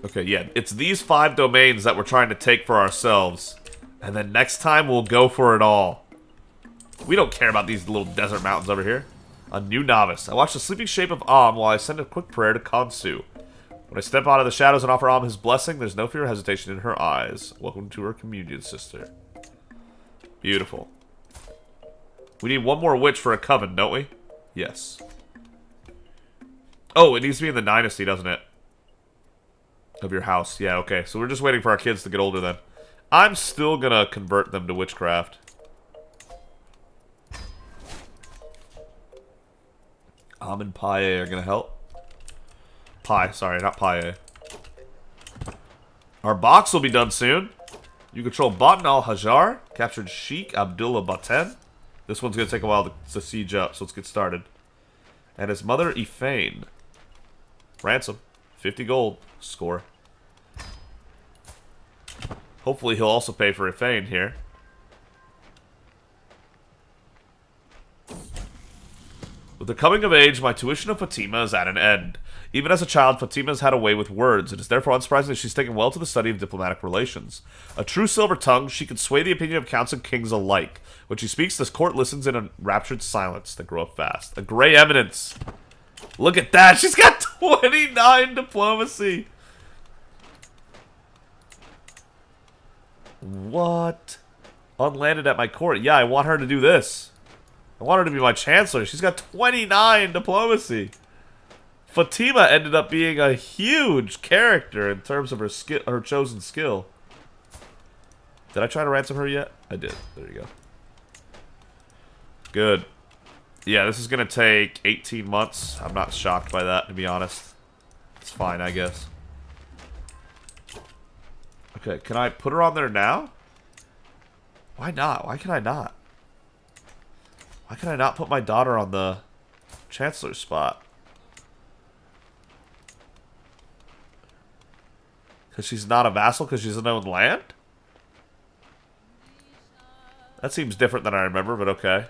Okay, yeah, it's these 5 domains that we're trying to take for ourselves. And then next time, we'll go for it all. We don't care about these little desert mountains over here. A new novice. I watch the sleeping shape of Am while I send a quick prayer to Kansu. When I step out of the shadows and offer Am his blessing, there's no fear or hesitation in her eyes. Welcome to her communion, sister. Beautiful. We need one more witch for a coven, don't we? Yes. Oh, it needs to be in the dynasty, doesn't it? Of your house. Yeah, okay. So we're just waiting for our kids to get older then. I'm still gonna convert them to witchcraft. Am and Paye are gonna help. Pi, sorry, not Paye. Our box will be done soon. You control Baten al-Hajar. Captured Sheikh Abdullah Baten. This one's gonna take a while to siege up, so let's get started. And his mother, Ifane. Ransom. 50 gold. Score. Hopefully he'll also pay for Ifane here. With the coming of age, my tuition of Fatima is at an end. Even as a child, Fatima has had a way with words. It is therefore unsurprising that she's taken well to the study of diplomatic relations. A true silver tongue, she can sway the opinion of counts and kings alike. When she speaks, this court listens in a raptured silence that grow up fast. A gray eminence. Look at that! She's got 29 diplomacy! What? Unlanded at my court. Yeah, I want her to do this. I want her to be my chancellor. She's got 29 diplomacy. Fatima ended up being a huge character in terms of her chosen skill. Did I try to ransom her yet? I did. There you go. Good. Yeah, this is going to take 18 months. I'm not shocked by that, to be honest. It's fine, I guess. Okay, can I put her on there now? Why not? Why can I not? Why can I not put my daughter on the Chancellor spot? Because she's not a vassal? Because she's an owned land? That seems different than I remember, but okay.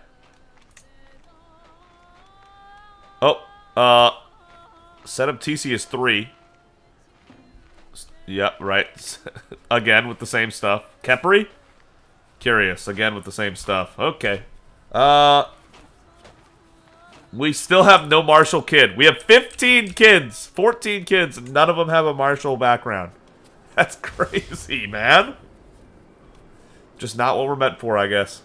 Oh, setup TC is 3. Yep, right. Again with the same stuff. Kepri? Curious. Again with the same stuff. Okay. We still have no martial kid. We have 15 kids. 14 kids. And none of them have a martial background. That's crazy, man. Just not what we're meant for, I guess.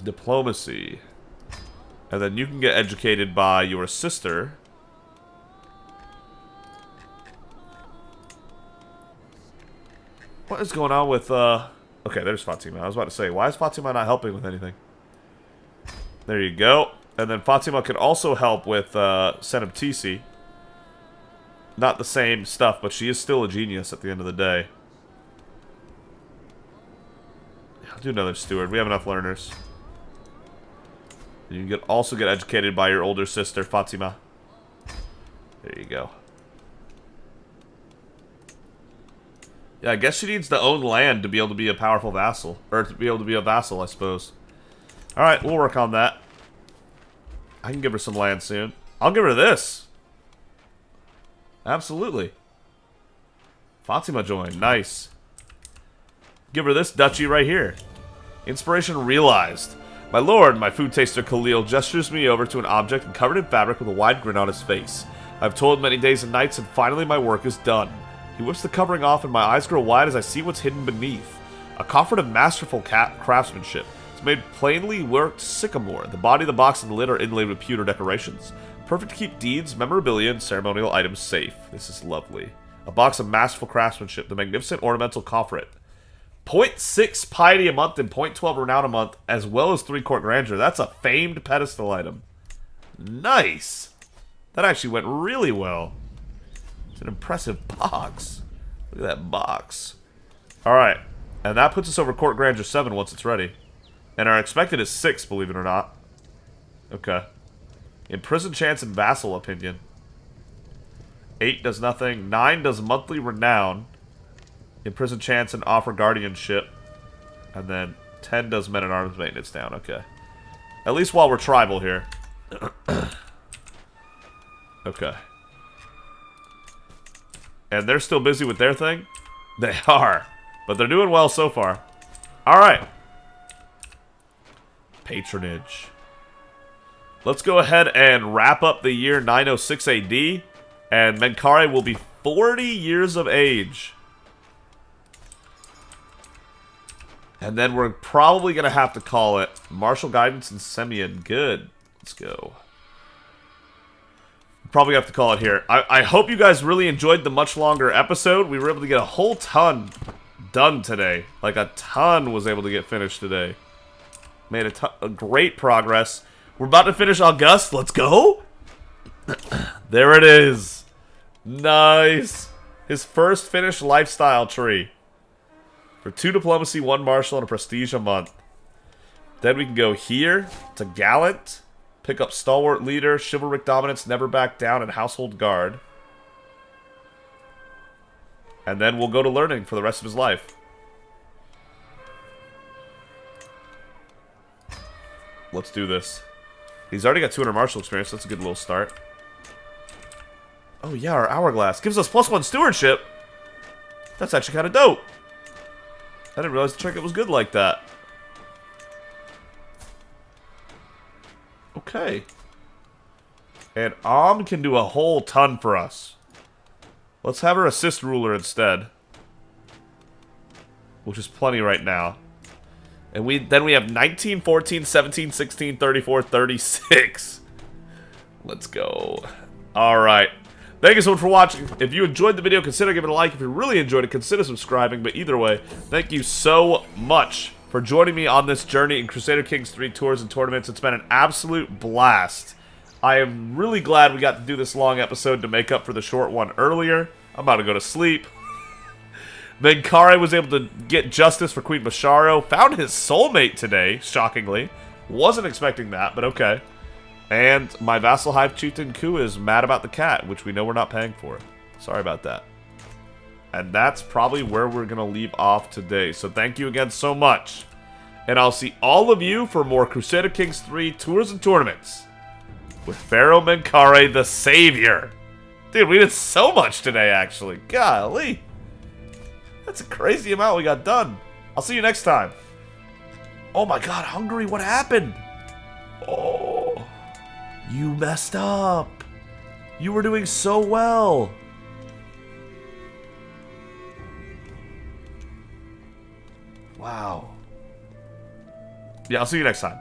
Diplomacy. And then you can get educated by your sister. What is going on with, Okay, there's Fatima. I was about to say, why is Fatima not helping with anything? There you go. And then Fatima can also help with, Senab TC. Not the same stuff, but she is still a genius at the end of the day. I'll do another steward. We have enough learners. You can also get educated by your older sister, Fatima. There you go. Yeah, I guess she needs to own land to be able to be a powerful vassal. Or to be able to be a vassal, I suppose. Alright, we'll work on that. I can give her some land soon. I'll give her this. Absolutely. Fatima joined. Nice. Give her this duchy right here. Inspiration realized. My lord, my food taster Khalil gestures me over to an object covered in fabric with a wide grin on his face. I've toiled many days and nights, and finally my work is done. He whips the covering off, and my eyes grow wide as I see what's hidden beneath. A coffer of masterful craftsmanship. It's made plainly worked sycamore. The body of the box and the lid are inlaid with pewter decorations. Perfect to keep deeds, memorabilia, and ceremonial items safe. This is lovely. A box of masterful craftsmanship. The magnificent ornamental coffret. 0.6 piety a month and 0.12 renown a month, as well as 3 court grandeur. That's a famed pedestal item. Nice. That actually went really well. It's an impressive box. Look at that box. Alright. And that puts us over court grandeur 7 once it's ready. And our expected is 6, believe it or not. Okay. Imprison chance and vassal opinion. 8 does nothing. 9 does monthly renown. Imprison chance and offer guardianship. And then 10 does men at arms maintenance down. Okay. At least while we're tribal here. Okay. And they're still busy with their thing? They are. But they're doing well so far. Alright. Patronage. Let's go ahead and wrap up the year 906 AD. And Menkare will be 40 years of age. And then we're probably going to have to call it Martial Guidance and Semyon. Good. Let's go. Probably have to call it here. I hope you guys really enjoyed the much longer episode. We were able to get a whole ton done today. Like a ton was able to get finished today. Made a great progress. We're about to finish August. Let's go. There it is. Nice. His first finished lifestyle tree. For 2 diplomacy, 1 martial, and a prestige a month. Then we can go here to gallant. Pick up stalwart leader, chivalric dominance, never back down, and household guard. And then we'll go to learning for the rest of his life. Let's do this. He's already got 200 martial experience. That's a good little start. Oh yeah, our hourglass gives us +1 stewardship. That's actually kind of dope. I didn't realize the trinket was good like that. Okay. And can do a whole ton for us. Let's have her assist ruler instead. Which is plenty right now. And then we have 19, 14, 17, 16, 34, 36. Let's go. Alright. Thank you so much for watching. If you enjoyed the video, consider giving it a like. If you really enjoyed it, consider subscribing. But either way, thank you so much for joining me on this journey in Crusader Kings 3 tours and tournaments. It's been an absolute blast. I am really glad we got to do this long episode to make up for the short one earlier. I'm about to go to sleep. Menkare was able to get justice for Queen Basharo. Found his soulmate today, shockingly. Wasn't expecting that, but okay. And my vassal hive chieftain Ku is mad about the cat, which we know we're not paying for. Sorry about that. And that's probably where we're going to leave off today. So thank you again so much. And I'll see all of you for more Crusader Kings 3 tours and tournaments with Pharaoh Menkare the Savior. Dude, we did so much today, actually. Golly. That's a crazy amount we got done. I'll see you next time. Oh my god, Hungary, what happened? Oh, you messed up. You were doing so well. Wow. Yeah, I'll see you next time.